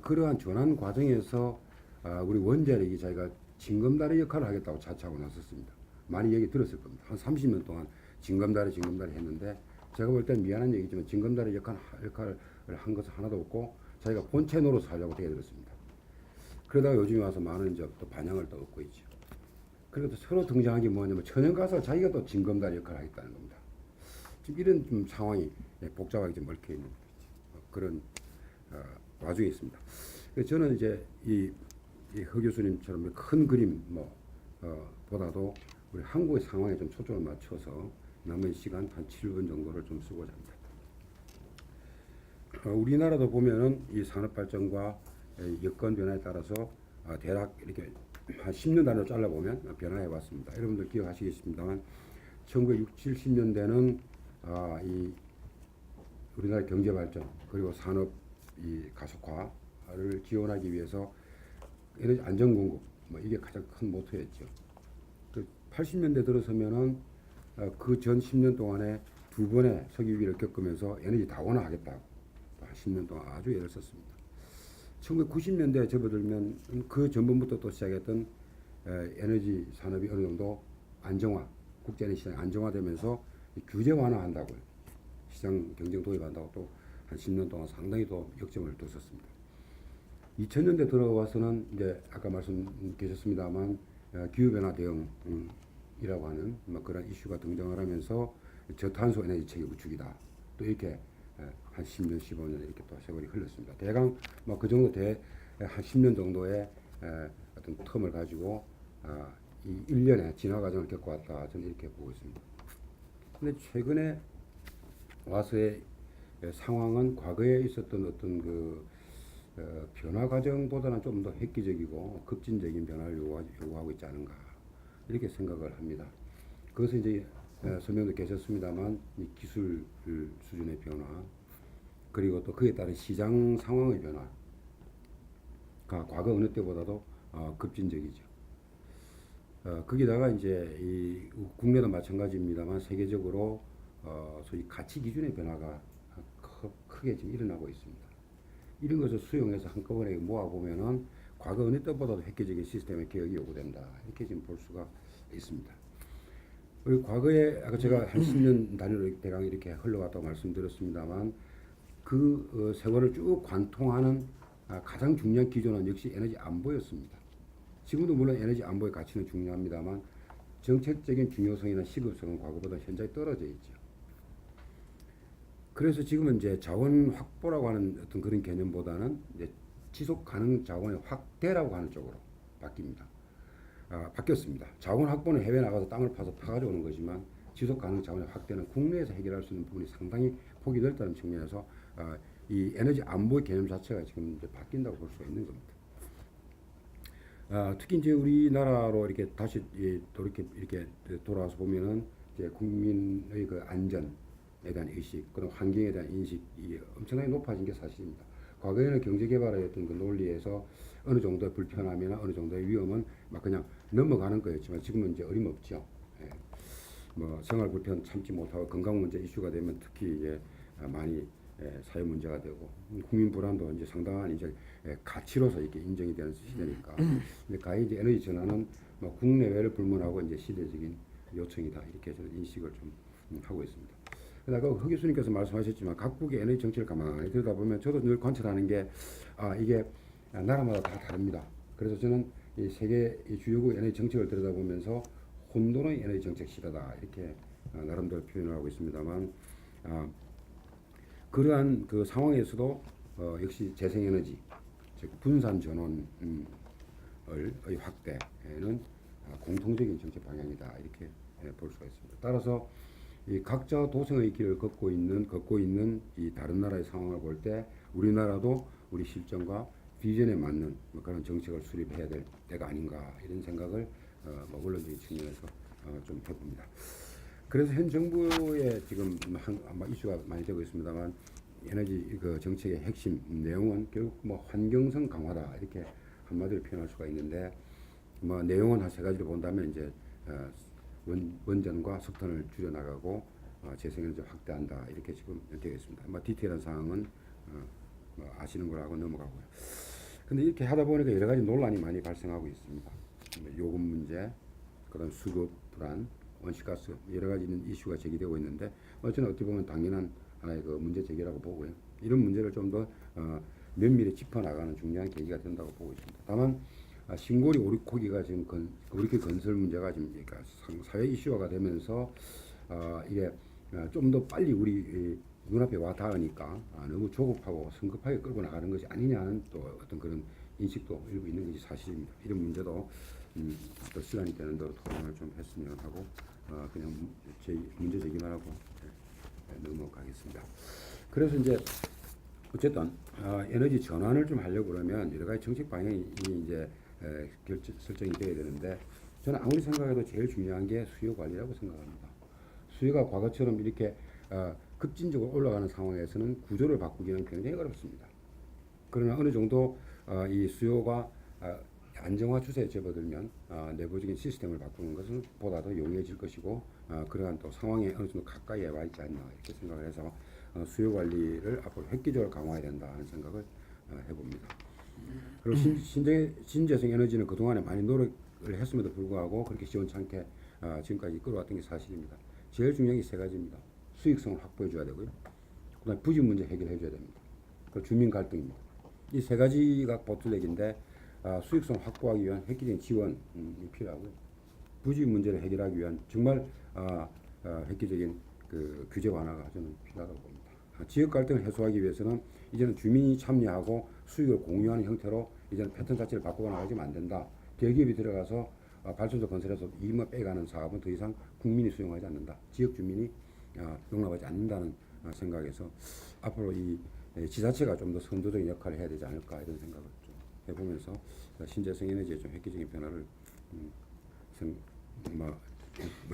[SPEAKER 4] 그러한 전환 과정에서 우리 원자력이 자기가 징검다리 역할을 하겠다고 자처하고 나섰습니다. 많이 얘기 들었을 겁니다. 한 30년 동안 징검다리 했는데 제가 볼 땐 미안한 얘기지만 징검다리 역할을 한 것은 하나도 없고 자기가 본체 노릇을 하려고 되게 들었습니다. 그러다가 요즘에 와서 많은 또 반향을 또 얻고 있죠. 그리고 또 새로 등장한 게 뭐냐면 천연가스가 자기가 또 징검다리 역할을 하겠다는 겁니다. 지금 이런 좀 상황이 복잡하게 좀 얽혀 있는 그런 와중에 있습니다. 그래서 저는 이제 이허 교수님처럼 큰 그림 보다도 우리 한국의 상황에 좀 초점을 맞춰서 남은 시간 한 7분 정도를 좀 쓰고자 합니다. 우리나라도 보면은 이 산업 발전과 여건 변화에 따라서 대략 이렇게 한 10년 단위로 잘라보면 변화해 왔습니다. 여러분들 기억하시겠습니다만 1960, 70년대는 이 우리나라 경제 발전 그리고 산업 이 가속화를 지원하기 위해서 에너지 안전 공급 이게 가장 큰 모토였죠. 그 80년대 들어서면은 그 전 10년 동안에 두 번의 석유 위기를 겪으면서 에너지 다원화하겠다고 10년 동안 아주 애를 썼습니다. 1990년대에 접어들면 그 전번부터 또 시작했던 에너지 산업이 어느 정도 안정화, 국제 에너지 시장이 안정화되면서 규제 완화한다고요. 시장 경쟁 도입한다고 또 한 10년 동안 상당히 또 역점을 뒀었습니다. 2000년대 들어와서는 이제 아까 말씀 계셨습니다만 기후변화 대응이라고 하는 그런 이슈가 등장을 하면서 저탄소 에너지 체계 구축이다. 또 이렇게 한 10년, 15년 이렇게 또 세월이 흘렀습니다. 대강 그 정도 한 10년 정도의 어떤 텀을 가지고 이 1년의 진화 과정을 겪어왔다. 저는 이렇게 보고 있습니다. 근데 최근에 와서의 상황은 과거에 있었던 어떤 변화 과정보다는 좀 더 획기적이고 급진적인 변화를 요구하고 있지 않은가 이렇게 생각을 합니다. 그것은 이제 설명도 계셨습니다만 이 기술 수준의 변화 그리고 또 그에 따른 시장 상황의 변화가 과거 어느 때보다도 급진적이죠. 거기다가 이제 이 국내도 마찬가지입니다만 세계적으로 소위 가치 기준의 변화가 크게 지금 일어나고 있습니다. 이런 것을 수용해서 한꺼번에 모아보면은 과거 어느 때보다도 획기적인 시스템의 개혁이 요구된다. 이렇게 지금 볼 수가 있습니다. 그리고 과거에 아까 제가 한 10년 단위로 대강 이렇게 흘러갔다고 말씀드렸습니다만 그 세월을 쭉 관통하는 가장 중요한 기조는 역시 에너지 안보였습니다. 지금도 물론 에너지 안보의 가치는 중요합니다만 정책적인 중요성이나 시급성은 과거보다 현저히 떨어져 있죠. 그래서 지금은 이제 자원 확보라고 하는 어떤 그런 개념보다는 이제 지속 가능 자원의 확대라고 하는 쪽으로 바뀌었습니다. 자원 확보는 해외 나가서 땅을 파서 파가져오는 거지만 지속 가능 자원의 확대는 국내에서 해결할 수 있는 부분이 상당히 폭이 넓다는 측면에서 이 에너지 안보의 개념 자체가 지금 이제 바뀐다고 볼 수가 있는 겁니다. 특히 이제 우리나라로 이렇게 다시 또 이렇게 돌아와서 보면은 이제 국민의 그 안전에 대한 의식, 그런 환경에 대한 인식이 엄청나게 높아진 게 사실입니다. 과거에는 경제 개발의 어떤 그 논리에서 어느 정도의 불편함이나 어느 정도의 위험은 막 그냥 넘어가는 거였지만 지금은 이제 어림없죠. 생활 불편 참지 못하고 건강 문제 이슈가 되면 특히 이제 많이 사회 문제가 되고 국민 불안도 이제 상당한 이제 가치로서 이렇게 인정이 되는 시대니까. 근데 가히 이제 에너지 전환은 국내외를 불문하고 이제 시대적인 요청이다 이렇게 저는 인식을 좀 하고 있습니다. 아까 허 교수님께서 말씀하셨지만 각국의 에너지 정책을 가만히 들여다보면 저도 늘 관찰하는 게 이게 나라마다 다 다릅니다. 그래서 저는 이 세계 주요국 에너지 정책을 들여다보면서 혼돈의 에너지 정책 시대다 이렇게 나름대로 표현을 하고 있습니다만 그러한 그 상황에서도 역시 재생에너지 즉 분산 전원의 확대는 공통적인 정책 방향이다 이렇게 볼 수가 있습니다. 따라서 이 각자 도생의 길을 걷고 있는 이 다른 나라의 상황을 볼 때 우리나라도 우리 실정과 비전에 맞는 그런 정책을 수립해야 될 때가 아닌가 이런 생각을 원론적인 측면에서 좀 해봅니다. 그래서 현 정부의 지금 아마 이슈가 많이 되고 있습니다만 에너지 그 정책의 핵심 내용은 결국 환경성 강화다 이렇게 한마디로 표현할 수가 있는데 내용은 한 세 가지로 본다면 이제 원전과 석탄을 줄여나가고 재생에너지 확대한다 이렇게 지금 되어 있습니다. 디테일한 사항은 아시는 거라고 넘어가고요. 근데 이렇게 하다 보니까 여러 가지 논란이 많이 발생하고 있습니다. 요금 문제, 그런 수급 불안, 온실가스 여러 가지 이슈가 제기되고 있는데 저는 어떻게 보면 당연한 하나의 그 문제 제기라고 보고요. 이런 문제를 좀 더 면밀히 짚어나가는 중요한 계기가 된다고 보고 있습니다. 다만 신고리 오리코기가 지금 오리코기 건설 문제가 지금 그러니까 사회 이슈화가 되면서 이게 좀 더 빨리 우리 눈앞에 와 닿으니까 너무 조급하고 성급하게 끌고 나가는 것이 아니냐는 또 어떤 그런 인식도 일부 있는 것이 사실입니다. 이런 문제도 또 시간이 되는 대로 토론을 좀 했으면 하고 그냥 문제 제기만 하고 넘어가겠습니다. 그래서 이제 어쨌든 에너지 전환을 좀 하려고 그러면 여러 가지 정책 방향이 이제 설정이 되어야 되는데 저는 아무리 생각해도 제일 중요한 게 수요 관리라고 생각합니다. 수요가 과거처럼 이렇게 급진적으로 올라가는 상황에서는 구조를 바꾸기는 굉장히 어렵습니다. 그러나 어느 정도 이 수요가 안정화 추세에 접어들면 내부적인 시스템을 바꾸는 것은 보다 더 용이해질 것이고 그러한 또 상황에 어느 정도 가까이에 와 있지 않나 이렇게 생각을 해서 수요 관리를 앞으로 획기적으로 강화해야 된다는 생각을 해봅니다. 그리고 신재생 에너지는 그동안에 많이 노력을 했음에도 불구하고 그렇게 시원찮게 지금까지 끌어왔던 게 사실입니다. 제일 중요한 게 세 가지입니다. 수익성을 확보해 줘야 되고요. 그다음에 부지 문제 해결해 줘야 됩니다. 그리고 주민 갈등입니다. 이 세 가지가 보틀렉인데 수익성 확보하기 위한 획기적인 지원이 필요하고요. 부지 문제를 해결하기 위한 정말 획기적인 그 규제 완화가 저는 필요하다고 봅니다. 지역 갈등을 해소하기 위해서는 이제는 주민이 참여하고 수익을 공유하는 형태로 이제는 패턴 자체를 바꾸어 나가지면 안 된다. 대기업이 들어가서 발전소 건설해서 이익만 빼가는 사업은 더 이상 국민이 수용하지 않는다. 지역 주민이 용납하지 않는다는 생각에서 앞으로 이 지자체가 좀 더 선도적인 역할을 해야 되지 않을까 이런 생각을 좀 해보면서 신재생 에너지의 좀 획기적인 변화를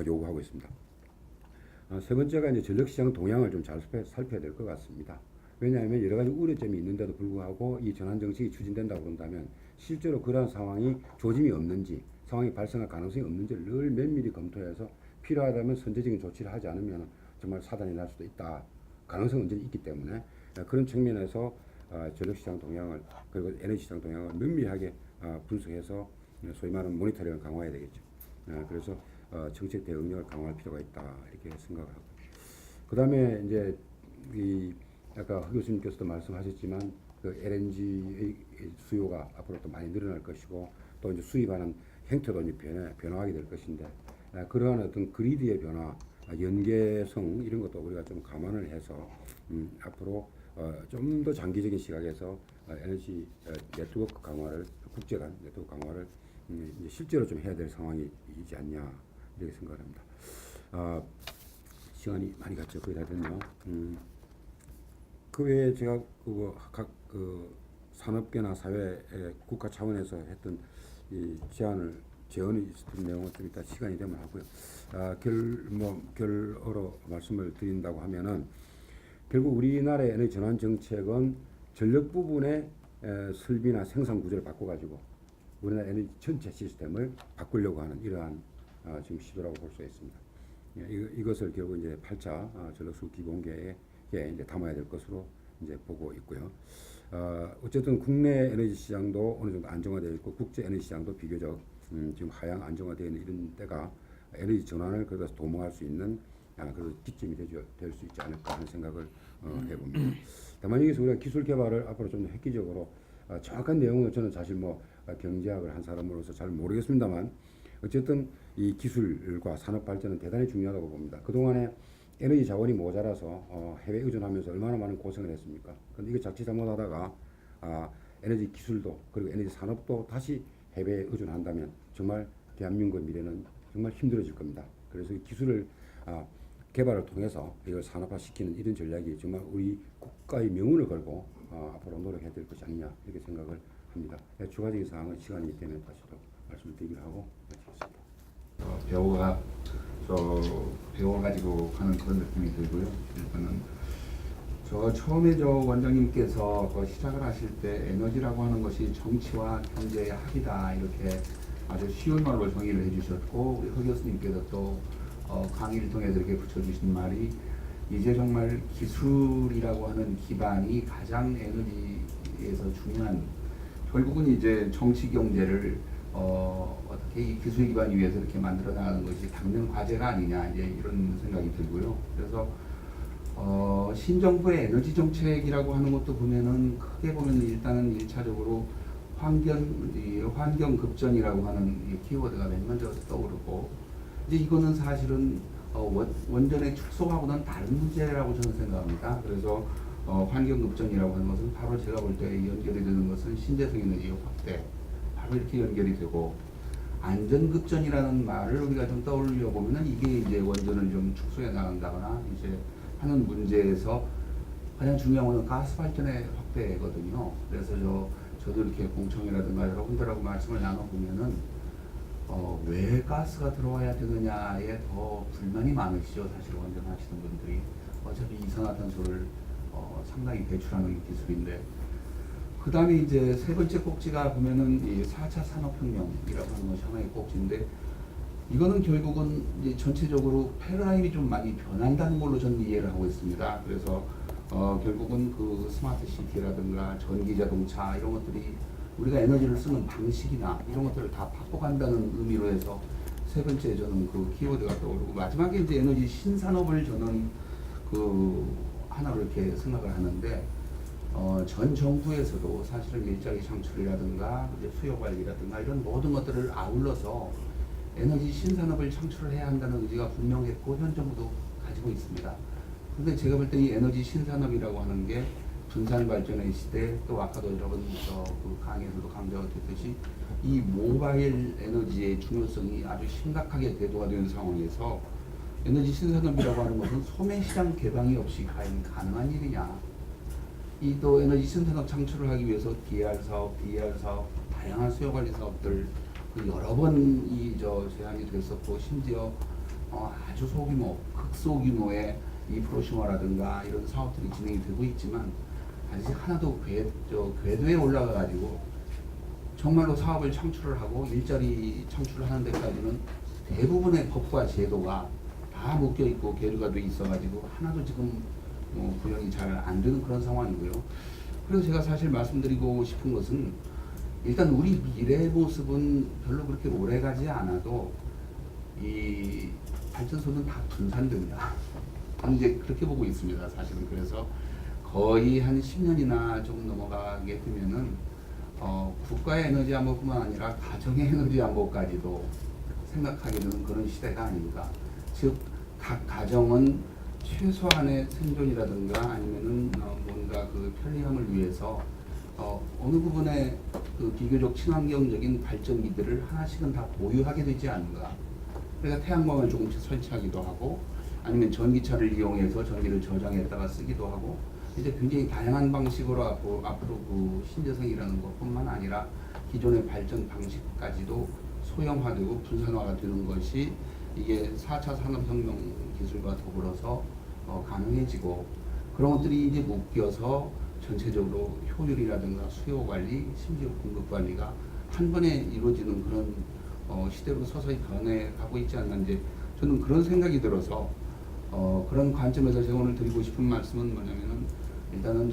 [SPEAKER 4] 요구하고 있습니다. 세 번째가 이제 전력시장 동향을 좀 잘 살펴야 될 것 같습니다. 왜냐하면 여러 가지 우려점이 있는데도 불구하고 이 전환 정책이 추진된다고 본다면 실제로 그러한 상황이 조짐이 없는지 상황이 발생할 가능성이 없는지를 늘 면밀히 검토해서 필요하다면 선제적인 조치를 하지 않으면 정말 사단이 날 수도 있다. 가능성은 언제나 있기 때문에 그런 측면에서 전력시장 동향을 그리고 에너지시장 동향을 면밀하게 분석해서 소위 말하는 모니터링을 강화해야 되겠죠. 그래서 정책 대응력을 강화할 필요가 있다 이렇게 생각을 하고 그 다음에 이제 이 아까 허 교수님께서도 말씀하셨지만 그 LNG의 수요가 앞으로 또 많이 늘어날 것이고 또 이제 수입하는 형태도 이제 변화하게 될 것인데 그러한 어떤 그리드의 변화, 연계성 이런 것도 우리가 좀 감안을 해서 앞으로 좀 더 장기적인 시각에서 에너지 네트워크 강화를 국제 간 네트워크 강화를 이제 실제로 좀 해야 될 상황이지 않냐 이렇게 생각합니다. 시간이 많이 갔죠. 거의 다 됐네요. 그 외에 제가 각 산업계나 사회 국가 차원에서 했던 이 제언이 있었던 내용은 좀 이따 시간이 되면 하고요. 결어로 말씀을 드린다고 하면은 결국 우리나라의 에너지 전환 정책은 전력 부분의 설비나 생산 구조를 바꿔가지고 우리나라 에너지 전체 시스템을 바꾸려고 하는 이러한 지금 시도라고 볼 수 있습니다. 이것을 결국 이제 8차 전력수 기본계에 이제 담아야 될 것으로 이제 보고 있고요. 어쨌든 국내 에너지 시장도 어느 정도 안정화되어 있고 국제 에너지 시장도 비교적 지금 하향 안정화되어 있는 이런 때가 에너지 전환을 그래서 도모할 수 있는 그래서 기점이 될 수 있지 않을까 하는 생각을 해봅니다. 다만 여기서 우리가 기술 개발을 앞으로 좀 더 획기적으로 정확한 내용은 저는 사실 경제학을 한 사람으로서 잘 모르겠습니다만 어쨌든 이 기술과 산업 발전은 대단히 중요하다고 봅니다. 그동안에 에너지 자원이 모자라서 해외 의존하면서 얼마나 많은 고생을 했습니까? 그런데 이거 자칫 잘못하다가 에너지 기술도 그리고 에너지 산업도 다시 해외에 의존한다면 정말 대한민국의 미래는 정말 힘들어질 겁니다. 그래서 이 기술을 개발을 통해서 이걸 산업화시키는 이런 전략이 정말 우리 국가의 명운을 걸고 앞으로 노력해야 될 것이 아니냐 이렇게 생각을 합니다. 추가적인 사항은 시간이 되면 다시 또 말씀을 드리기로 하고 마치겠습니다.
[SPEAKER 5] 배우가 배워 가지고 하는 그런 느낌이 들고요. 일단은 처음에 원장님께서 시작을 하실 때 에너지라고 하는 것이 정치와 경제의 합이다 이렇게 아주 쉬운 말로 정의를 해주셨고 우리 허 교수님께서 또 강의를 통해서 이렇게 붙여주신 말이 이제 정말 기술이라고 하는 기반이 가장 에너지에서 중요한 결국은 이제 정치 경제를 어떻게 이 기술 기반 위에서 이렇게 만들어 나가는 것이 당면 과제가 아니냐 이제 이런 생각이 들고요. 그래서 신정부의 에너지 정책이라고 하는 것도 보면은 크게 보면 일단은 1차적으로 환경 급전이라고 하는 이 키워드가 맨 먼저 떠오르고 이제 이거는 사실은 원전의 축소하고는 다른 문제라고 저는 생각합니다. 그래서 환경급전이라고 하는 것은 바로 제가 볼 때 연결이 되는 것은 신재생 에너지 확대, 바로 이렇게 연결이 되고, 안전급전이라는 말을 우리가 좀 떠올려 보면은 이게 이제 원전을 좀 축소해 나간다거나 이제 하는 문제에서 가장 중요한 것은 가스 발전의 확대거든요. 그래서 저도 이렇게 공청회라든가 여러분들하고 말씀을 나눠보면은 왜 가스가 들어와야 되느냐에 더 불만이 많으시죠. 사실 원전 하시는 분들이. 어차피 이산화탄소를 상당히 배출하는 기술인데, 그 다음에 이제 세 번째 꼭지가 보면은 이 4차 산업혁명이라고 하는 것이 하나의 꼭지인데, 이거는 결국은 이제 전체적으로 패러다임이 좀 많이 변한다는 걸로 저는 이해를 하고 있습니다. 그래서 결국은 그 스마트 시티라든가 전기 자동차 이런 것들이 우리가 에너지를 쓰는 방식이나 이런 것들을 다 바꿔간다는 의미로 해서 세 번째 저는 그 키워드가 떠오르고, 마지막에 이제 에너지 신산업을 저는 그 하나로 이렇게 생각을 하는데, 전 정부에서도 사실은 일자리 창출이라든가 이제 수요 관리라든가 이런 모든 것들을 아울러서 에너지 신산업을 창출을 해야 한다는 의지가 분명했고 현 정부도 가지고 있습니다. 그런데 제가 볼 때 이 에너지 신산업이라고 하는 게 분산 발전의 시대, 또 아까도 여러분 그 강의에서도 강조가 됐듯이 이 모바일 에너지의 중요성이 아주 심각하게 대두가 되는 상황에서 에너지 신산업이라고 하는 것은 소매시장 개방이 없이 과연 가능한 일이냐. 이 또 에너지 신산업 창출을 하기 위해서 DR 사업, BR 사업, 다양한 수요 관리 사업들 여러 번 제안이 됐었고, 심지어 아주 소규모, 극소규모의 이 프로슈머라든가 이런 사업들이 진행이 되고 있지만 아직 하나도 궤도에 올라가 가지고 정말로 사업을 창출을 하고 일자리 창출을 하는 데까지는 대부분의 법과 제도가 다 묶여 있고 계류가 돼 있어 가지고 하나도 지금 구현이 잘 안 되는 그런 상황이고요. 그래서 제가 사실 말씀드리고 싶은 것은, 일단 우리 미래의 모습은 별로 그렇게 오래 가지 않아도 이 발전소는 다 분산됩니다. 저는 이제 그렇게 보고 있습니다. 사실은. 그래서 거의 한 10년이나 좀 넘어가게 되면은 국가의 에너지 안보뿐만 아니라 가정의 에너지 안보까지도 생각하게 되는 그런 시대가 아닌가. 즉 각 가정은 최소한의 생존이라든가 아니면은 뭔가 그 편리함을 위해서 어느 부분에 그 비교적 친환경적인 발전기들을 하나씩은 다 보유하게 되지 않는가. 그러니까 태양광을 조금씩 설치하기도 하고, 아니면 전기차를 이용해서 전기를 저장했다가 쓰기도 하고, 이제 굉장히 다양한 방식으로 앞으로 그 신재생이라는 것뿐만 아니라 기존의 발전 방식까지도 소형화되고 분산화가 되는 것이 이게 4차 산업혁명 기술과 더불어서 가능해지고, 그런 것들이 이제 묶여서 전체적으로 효율이라든가 수요 관리, 심지어 공급 관리가 한 번에 이루어지는 그런 시대로 서서히 변해가고 있지 않나, 이제 저는 그런 생각이 들어서 그런 관점에서 제가 오늘 드리고 싶은 말씀은 뭐냐면은, 일단은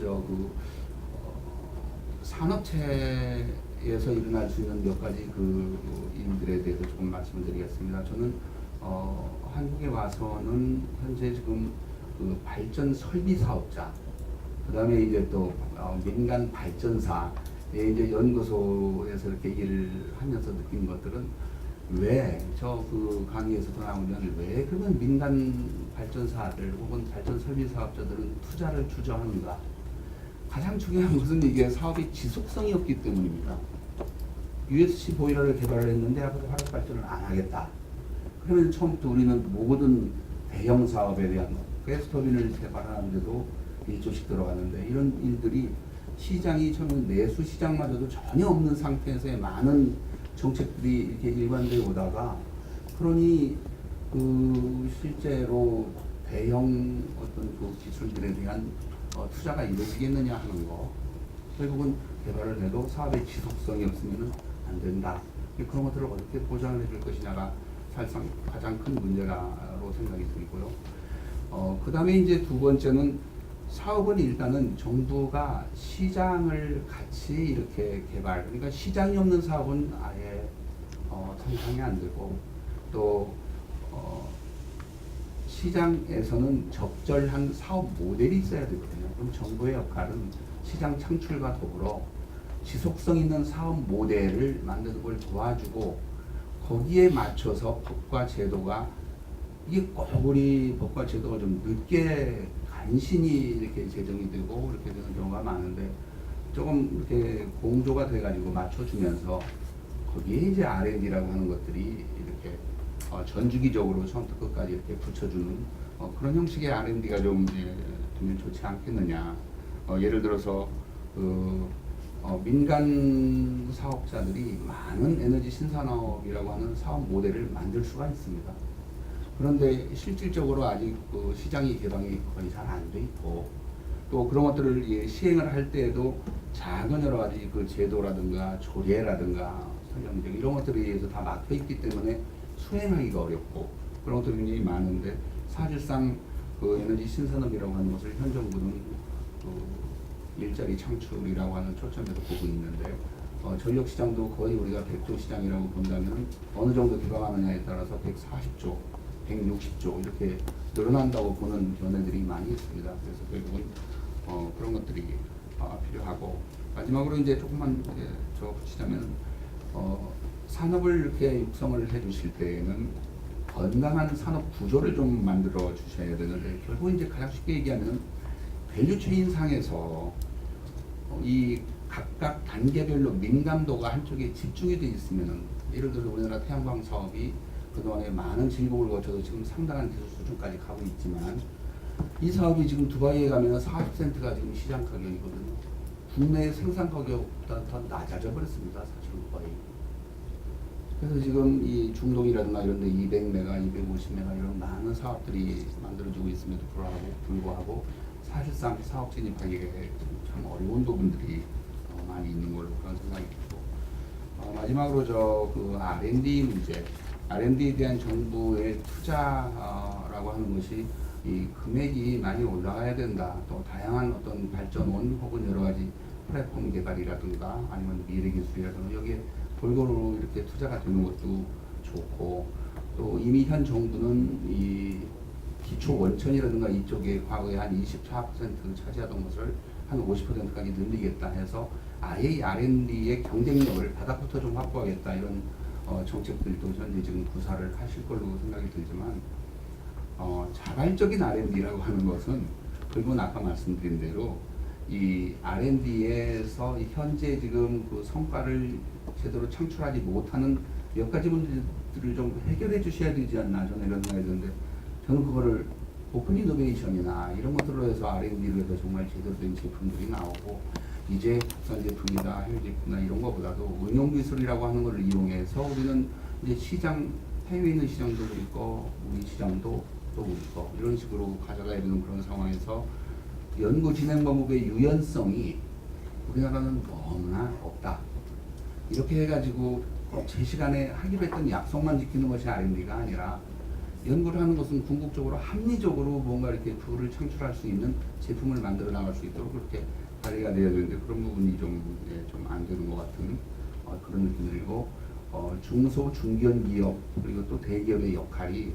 [SPEAKER 5] 산업체에서 일어날 수 있는 몇 가지 그 일들에 대해서 조금 말씀을 드리겠습니다. 저는 한국에 와서는 현재 지금 그 발전 설비 사업자, 그 다음에 이제 또 민간 발전사에 이제 연구소에서 이렇게 일을 하면서 느낀 것들은, 왜 그 강의에서도 나오면 왜 그러면 민간 발전사들 혹은 발전 설비 사업자들은 투자를 주저하는가? 가장 중요한 것은 이게 사업의 지속성이 없기 때문입니다. USC 보일러를 개발을 했는데 앞으로 화력 발전을 안 하겠다. 그러면 처음부터 우리는 모든 대형 사업에 대한 가스터빈을 개발하는데도 1조씩 들어가는데, 이런 일들이 시장이 처음에 내수 시장마저도 전혀 없는 상태에서의 많은 정책들이 이렇게 일관되어 오다가, 그러니 그 실제로 대형 어떤 그 기술들에 대한 투자가 이루어지겠느냐 하는 거, 결국은 개발을 해도 사업의 지속성이 없으면 안 된다. 그런 것들을 어떻게 보장을 해줄 것이냐가 사실상 가장 큰 문제라고 생각이 들고요. 그 다음에 이제 두 번째는, 사업은 일단은 정부가 시장을 같이 이렇게 개발, 그러니까 시장이 없는 사업은 아예 상상이 안 되고, 또 시장에서는 적절한 사업 모델이 있어야 되거든요. 그럼 정부의 역할은 시장 창출과 더불어 지속성 있는 사업 모델을 만드는 걸 도와주고, 거기에 맞춰서 법과 제도가 이게 꼭 우리 법과 제도가 좀 늦게 간신히 이렇게 제정이 되고 이렇게 되는 경우가 많은데 조금 이렇게 공조가 돼가지고 맞춰주면서 거기에 이제 R&D라고 하는 것들이 이렇게 전주기적으로 처음부터 끝까지 이렇게 붙여주는 그런 형식의 R&D가 좀 되면 좋지 않겠느냐. 예를 들어서 민간 사업자들이 많은 에너지 신산업이라고 하는 사업 모델을 만들 수가 있습니다. 그런데 실질적으로 아직 그 시장이 개방이 거의 잘 안 돼 있고 또 그런 것들을 시행을 할 때에도 작은 여러 가지 그 제도라든가 조례라든가 설명적 이런 것들에 의해서 다 막혀 있기 때문에 수행하기가 어렵고 그런 것들이 굉장히 많은데 사실상 그 에너지 신산업이라고 하는 것을 현 정부는 일자리 창출이라고 하는 초점에서 보고 있는데 전력 시장도 거의 우리가 100조 시장이라고 본다면 어느 정도 개방하느냐에 따라서 140조, 160조 이렇게 늘어난다고 보는 견해들이 많이 있습니다. 그래서 결국은 그런 것들이 필요하고 마지막으로 이제 조금만 저 붙이자면 산업을 이렇게 육성을 해주실 때에는 건강한 산업 구조를 좀 만들어 주셔야 되는데 결국 이제 가장 쉽게 얘기하면 밸류체인 상에서 이 각각 단계별로 민감도가 한쪽에 집중이 되어 있으면은 예를 들어 우리나라 태양광 사업이 그동안에 많은 진공을 거쳐서 지금 상당한 기술 수준까지 가고 있지만 이 사업이 지금 두바이에 가면 40센트가 지금 시장 가격이거든요. 국내 생산 가격보다 더 낮아져 버렸습니다. 사실은 거의. 그래서 지금 이 중동이라든가 이런 데 200메가, 250메가 이런 많은 사업들이 만들어지고 있음에도 불구하고 사실상 사업 진입하기에 참 어려운 부분들이 많이 있는 걸로 그런 생각이 들고 마지막으로 저 그 R&D 문제, R&D에 대한 정부의 투자라고 하는 것이 이 금액이 많이 올라가야 된다. 또 다양한 어떤 발전원 혹은 여러 가지 플랫폼 개발이라든가 아니면 미래 기술이라든가 여기에 골고루 이렇게 투자가 되는 것도 좋고 또 이미 현 정부는 이 기초 원천이라든가 이쪽에 과거에 한 24% 차지하던 것을 한 50%까지 늘리겠다 해서 아예 이 R&D의 경쟁력을 바닥부터 좀 확보하겠다 이런 정책들도 현재 지금 구사를 하실 걸로 생각이 들지만 자발적인 R&D라고 하는 것은 결국은 아까 말씀드린 대로 이 R&D에서 현재 지금 그 성과를 제대로 창출하지 못하는 몇 가지 문제들을 좀 해결해 주셔야 되지 않나 저는 이런 생각이 드는데 저는 그거를 오픈 이노베이션이나 이런 것들로 해서 R&D로 해서 정말 제대로 된 제품들이 나오고 이제 국산 제품이다 해외 제품이나 이런 것보다도 응용 기술이라고 하는 것을 이용해서 우리는 이제 시장 해외에 있는 시장도 우리 거 우리 시장도 또 우리 거 이런 식으로 가져가야 되는 그런 상황에서 연구 진행 과목의 유연성이 우리나라는 너무나 없다. 이렇게 해가지고 제 시간에 하기로 했던 약속만 지키는 것이 R&D가 아니라 연구를 하는 것은 궁극적으로 합리적으로 뭔가 이렇게 부를 창출할 수 있는 제품을 만들어 나갈 수 있도록 그렇게 관리가 되어야 되는데 그런 부분이 좀 안 되는 것 같은 그런 느낌이 들고 중소 중견 기업 그리고 또 대기업의 역할이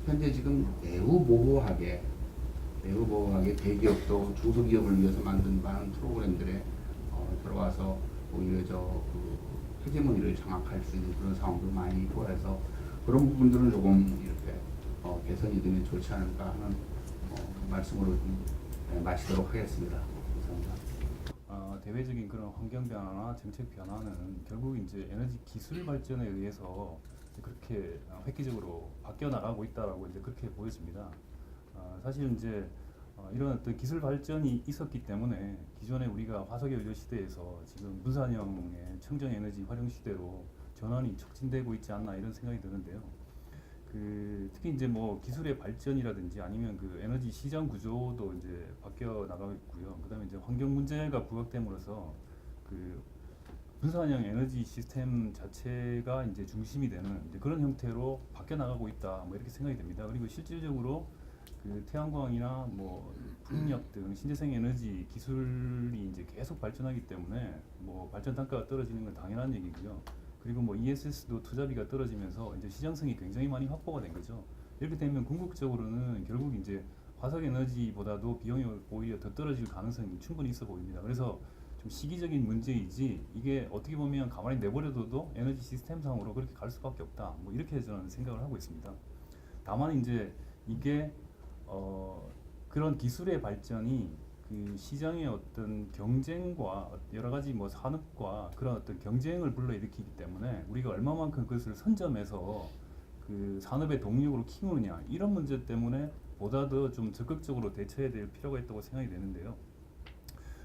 [SPEAKER 5] 현재 지금 매우 모호하게 대기업도 중소기업을 위해서 만든 많은 프로그램들에 들어와서 오히려 그 헤게모니를 장악할 수 있는 그런 상황도 많이 있고 해서 그런 부분들은 조금 이렇게 개선이 되면 좋지 않을까 하는 말씀으로 좀 마치도록 하겠습니다. 감사합니다.
[SPEAKER 6] 대외적인 그런 환경 변화나 정책 변화는 결국 이제 에너지 기술 발전에 의해서 그렇게 획기적으로 바뀌어 나가고 있다라고 이제 그렇게 보여집니다. 사실 이제 이런 어떤 기술 발전이 있었기 때문에 기존에 우리가 화석의 연료 시대에서 지금 분산형의 청정 에너지 활용 시대로 전환이 촉진되고 있지 않나 이런 생각이 드는데요. 특히 이제 뭐 기술의 발전이라든지 아니면 그 에너지 시장 구조도 이제 바뀌어 나가고 있고요. 그다음에 이제 환경 문제가 부각됨으로써 그 분산형 에너지 시스템 자체가 이제 중심이 되는 이제 그런 형태로 바뀌어 나가고 있다. 뭐 이렇게 생각이 됩니다. 그리고 실질적으로 그 태양광이나 뭐 풍력 등 신재생 에너지 기술이 이제 계속 발전하기 때문에 뭐 발전 단가가 떨어지는 건 당연한 얘기고요. 그리고 뭐 ESS도 투자비가 떨어지면서 이제 시장성이 굉장히 많이 확보가 된 거죠. 이렇게 되면 궁극적으로는 결국 이제 화석 에너지보다도 비용이 오히려 더 떨어질 가능성이 충분히 있어 보입니다. 그래서 좀 시기적인 문제이지 이게 어떻게 보면 가만히 내버려둬도 에너지 시스템상으로 그렇게 갈 수밖에 없다. 뭐 이렇게 저는 생각을 하고 있습니다. 다만 이제 이게 그런 기술의 발전이 그 시장의 어떤 경쟁과 여러 가지 뭐 산업과 그런 어떤 경쟁을 불러일으키기 때문에 우리가 얼마만큼 그것을 선점해서 그 산업의 동력으로 키우느냐 이런 문제 때문에 보다 더 좀 적극적으로 대처해야 될 필요가 있다고 생각이 되는데요.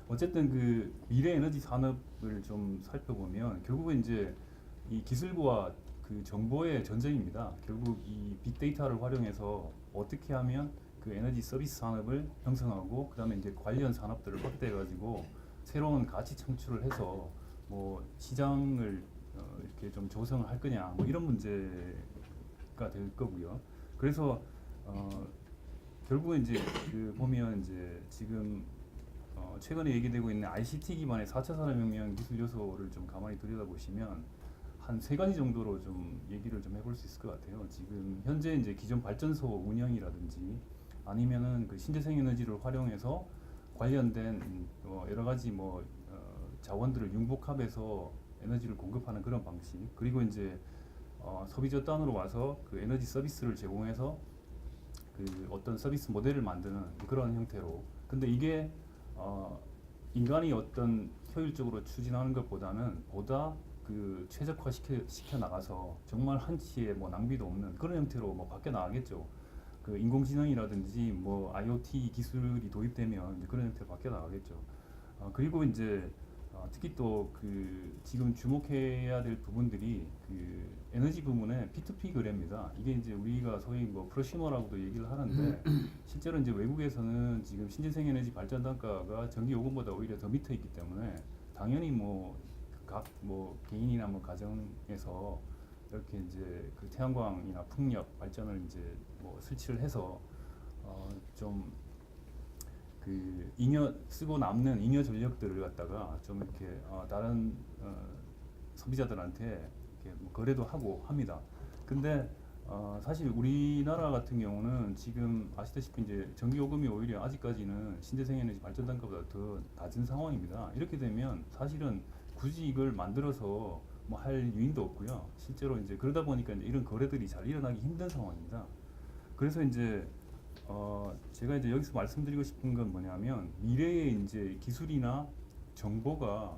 [SPEAKER 6] 어쨌든 그 미래 에너지 산업을 좀 살펴보면 결국은 이제 이 기술과 그 정보의 전쟁입니다. 결국 이 빅데이터를 활용해서 어떻게 하면 그 에너지 서비스 산업을 형성하고 그다음에 이제 관련 산업들을 확대해 가지고 새로운 가치 창출을 해서 뭐 시장을 이렇게 좀 조성을 할 거냐 뭐 이런 문제가 될 거고요. 그래서 결국은 이제 그 보면 이제 지금 최근에 얘기되고 있는 ICT 기반의 4차 산업혁명 기술 요소를 좀 가만히 들여다보시면 한 세 가지 정도로 좀 얘기를 좀 해볼 수 있을 것 같아요. 지금 현재 이제 기존 발전소 운영이라든지 아니면은 그 신재생 에너지를 활용해서 관련된 여러 가지 뭐 자원들을 융복합해서 에너지를 공급하는 그런 방식, 그리고 이제 소비자 단으로 와서 그 에너지 서비스를 제공해서 그 어떤 서비스 모델을 만드는 그런 형태로. 근데 이게 인간이 어떤 효율적으로 추진하는 것보다는 보다 그 최적화 시켜 나가서 정말 한치의 뭐 낭비도 없는 그런 형태로 뭐 바뀌어 나가겠죠. 그 인공지능이라든지 뭐 IoT 기술이 도입되면 이제 그런 형태로 바뀌어 나가겠죠. 그리고 이제 특히 또 그 지금 주목해야 될 부분들이 그 에너지 부문의 P2P 거래입니다. 이게 이제 우리가 소위 뭐 프로슈머라고도 얘기를 하는데 실제로 이제 외국에서는 지금 신재생 에너지 발전 단가가 전기 요금보다 오히려 더 밑에 있기 때문에 당연히 뭐 각 뭐 개인이나 뭐 가정에서 이렇게 이제 그 태양광이나 풍력 발전을 이제 뭐 설치를 해서 좀 그 잉여 쓰고 남는 잉여 전력들을 갖다가 좀 이렇게 다른 소비자들한테 이렇게 뭐 거래도 하고 합니다. 근데 사실 우리나라 같은 경우는 지금 아시다시피 이제 전기 요금이 오히려 아직까지는 신재생 에너지 발전 단가보다 더 낮은 상황입니다. 이렇게 되면 사실은 굳이 이걸 만들어서 뭐 할 유인도 없고요. 실제로 이제 그러다 보니까 이제 이런 거래들이 잘 일어나기 힘든 상황입니다. 그래서 이제 제가 이제 여기서 말씀드리고 싶은 건 뭐냐면 미래의 이제 기술이나 정보가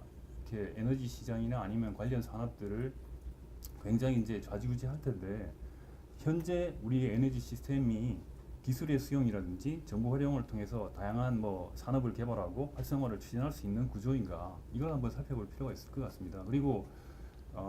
[SPEAKER 6] 이렇게 에너지 시장이나 아니면 관련 산업들을 굉장히 이제 좌지우지할 텐데 현재 우리의 에너지 시스템이 기술의 수용이라든지 정보 활용을 통해서 다양한 뭐 산업을 개발하고 활성화를 추진할 수 있는 구조인가 이걸 한번 살펴볼 필요가 있을 것 같습니다. 그리고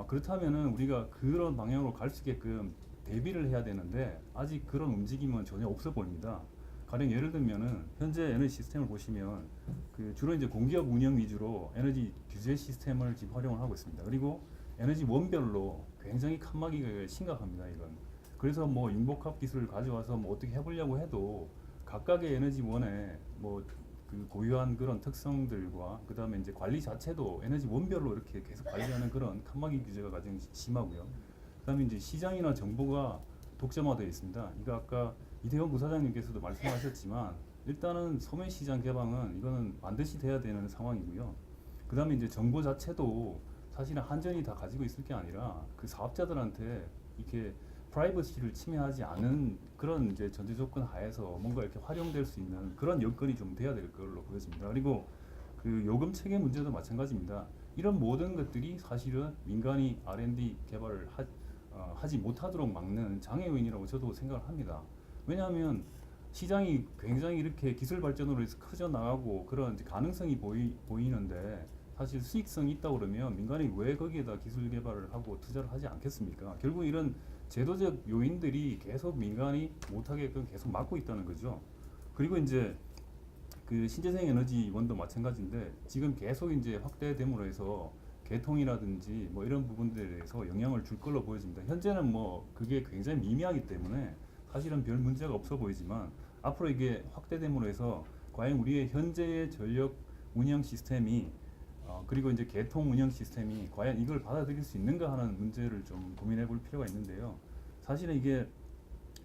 [SPEAKER 6] 그렇다면은 우리가 그런 방향으로 갈 수 있게끔 대비를 해야 되는데 아직 그런 움직임은 전혀 없어 보입니다. 가령 예를 들면은 현재 에너지 시스템을 보시면 그 주로 이제 공기업 운영 위주로 에너지 규제 시스템을 지금 활용을 하고 있습니다. 그리고 에너지 원별로 굉장히 칸막이가 심각합니다. 이건. 그래서 뭐 융복합 기술을 가져와서 뭐 어떻게 해보려고 해도 각각의 에너지 원에 뭐 그 고유한 그런 특성들과 그 다음에 이제 관리 자체도 에너지 원별로 이렇게 계속 관리하는 그런 칸막이 규제가 가장 심하고요. 그다음에 이제 시장이나 정보가 독점화되어 있습니다. 이거 아까 이태원 부사장님께서도 말씀하셨지만 일단은 소매 시장 개방은 이거는 반드시 돼야 되는 상황이고요. 그다음에 이제 정보 자체도 사실은 한전이 다 가지고 있을 게 아니라 그 사업자들한테 이렇게 프라이버시를 침해하지 않은 그런 이제 전제 조건 하에서 뭔가 이렇게 활용될 수 있는 그런 여건이 좀 돼야 될 걸로 보여집니다. 그리고 그 요금 체계 문제도 마찬가지입니다. 이런 모든 것들이 사실은 민간이 R&D 개발을 하지 못하도록 막는 장애 요인이라고 저도 생각을 합니다. 왜냐하면 시장이 굉장히 이렇게 기술 발전으로 해서 커져 나가고 그런 가능성이 보이는데 사실 수익성이 있다 그러면 민간이 왜 거기에다 기술 개발을 하고 투자를 하지 않겠습니까? 결국 이런 제도적 요인들이 계속 민간이 못하게끔 계속 막고 있다는 거죠. 그리고 이제 그 신재생 에너지 원도 마찬가지인데 지금 계속 이제 확대됨으로 해서 개통이라든지 뭐 이런 부분들에 대해서 영향을 줄 걸로 보여집니다. 현재는 뭐 그게 굉장히 미미하기 때문에 사실은 별 문제가 없어 보이지만 앞으로 이게 확대됨으로 해서 과연 우리의 현재의 전력 운영 시스템이 그리고 이제 개통 운영 시스템이 과연 이걸 받아들일 수 있는가 하는 문제를 좀 고민해 볼 필요가 있는데요. 사실은 이게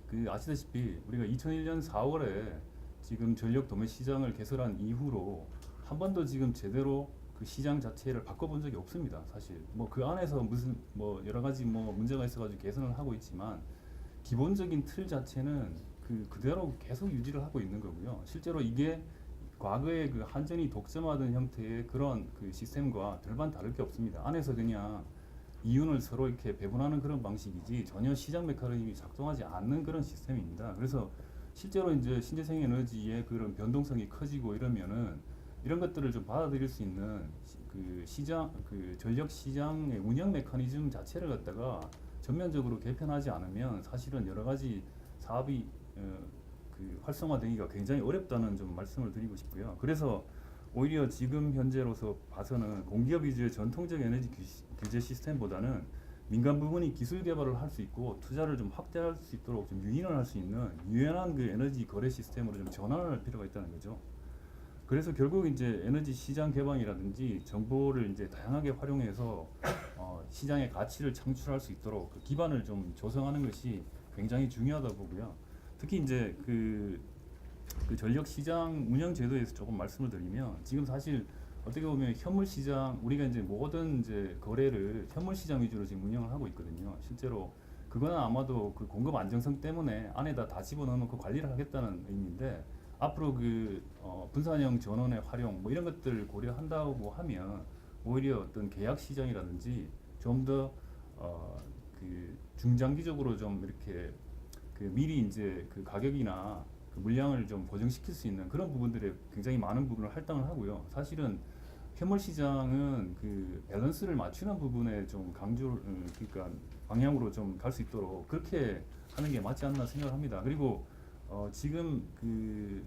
[SPEAKER 6] 그 아시다시피 우리가 2001년 4월에 지금 전력 도매 시장을 개설한 이후로 한 번도 지금 제대로 그 시장 자체를 바꿔본 적이 없습니다. 사실 뭐 그 안에서 무슨 뭐 여러 가지 뭐 문제가 있어가지고 개선을 하고 있지만 기본적인 틀 자체는 그대로 계속 유지를 하고 있는 거고요. 실제로 이게 과거에 그 한전이 독점하던 형태의 그런 그 시스템과 별반 다를 게 없습니다. 안에서 그냥 이윤을 서로 이렇게 배분하는 그런 방식이지 전혀 시장 메커니즘이 작동하지 않는 그런 시스템입니다. 그래서 실제로 이제 신재생 에너지의 그런 변동성이 커지고 이러면은 이런 것들을 좀 받아들일 수 있는 그 시장, 그 전력 시장의 운영 메커니즘 자체를 갖다가 전면적으로 개편하지 않으면 사실은 여러 가지 사업이 그 활성화되기가 굉장히 어렵다는 좀 말씀을 드리고 싶고요. 그래서 오히려 지금 현재로서 봐서는 공기업 위주의 전통적 에너지 규제 시스템보다는 민간 부분이 기술 개발을 할 수 있고 투자를 좀 확대할 수 있도록 좀 유인을 할 수 있는 유연한 그 에너지 거래 시스템으로 좀 전환을 할 필요가 있다는 거죠. 그래서 결국 이제 에너지 시장 개방이라든지 정보를 이제 다양하게 활용해서 시장의 가치를 창출할 수 있도록 그 기반을 좀 조성하는 것이 굉장히 중요하다 보고요. 특히 이제 그 전력 시장 운영 제도에서 조금 말씀을 드리면 지금 사실 어떻게 보면 현물 시장 우리가 이제 모든 이제 거래를 현물 시장 위주로 지금 운영을 하고 있거든요. 실제로 그거는 아마도 그 공급 안정성 때문에 안에다 다 집어넣어놓고 관리를 하겠다는 의미인데 앞으로 그 분산형 전원의 활용 뭐 이런 것들 고려한다고 하면 오히려 어떤 계약 시장이라든지 좀 더 그 중장기적으로 좀 이렇게 그 미리 이제 그 가격이나 그 물량을 좀 보정시킬 수 있는 그런 부분들에 굉장히 많은 부분을 할당을 하고요. 사실은 현물 시장은 그 밸런스를 맞추는 부분에 좀 강조, 그러니까 방향으로 좀 갈 수 있도록 그렇게 하는 게 맞지 않나 생각을 합니다. 그리고 지금 그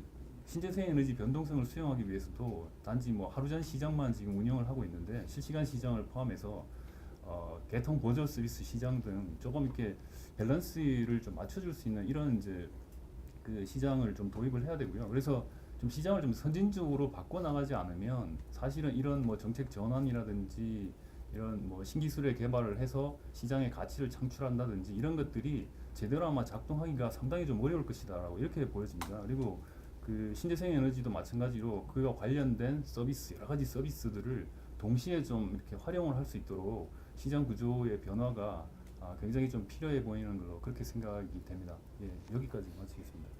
[SPEAKER 6] 신재생 에너지 변동성을 수용하기 위해서도 단지 뭐 하루 전 시장만 지금 운영을 하고 있는데 실시간 시장을 포함해서 개통 보조 서비스 시장 등 조금 이렇게 밸런스를 좀 맞춰줄 수 있는 이런 이제 그 시장을 좀 도입을 해야 되고요. 그래서 좀 시장을 좀 선진적으로 바꿔 나가지 않으면 사실은 이런 뭐 정책 전환이라든지 이런 뭐 신기술의 개발을 해서 시장의 가치를 창출한다든지 이런 것들이 제대로 아마 작동하기가 상당히 좀 어려울 것이다라고 이렇게 보여집니다. 그리고 그 신재생 에너지도 마찬가지로 그와 관련된 서비스 여러 가지 서비스들을 동시에 좀 이렇게 활용을 할 수 있도록 시장 구조의 변화가 굉장히 좀 필요해 보이는 걸로 그렇게 생각이 됩니다. 예, 여기까지 마치겠습니다.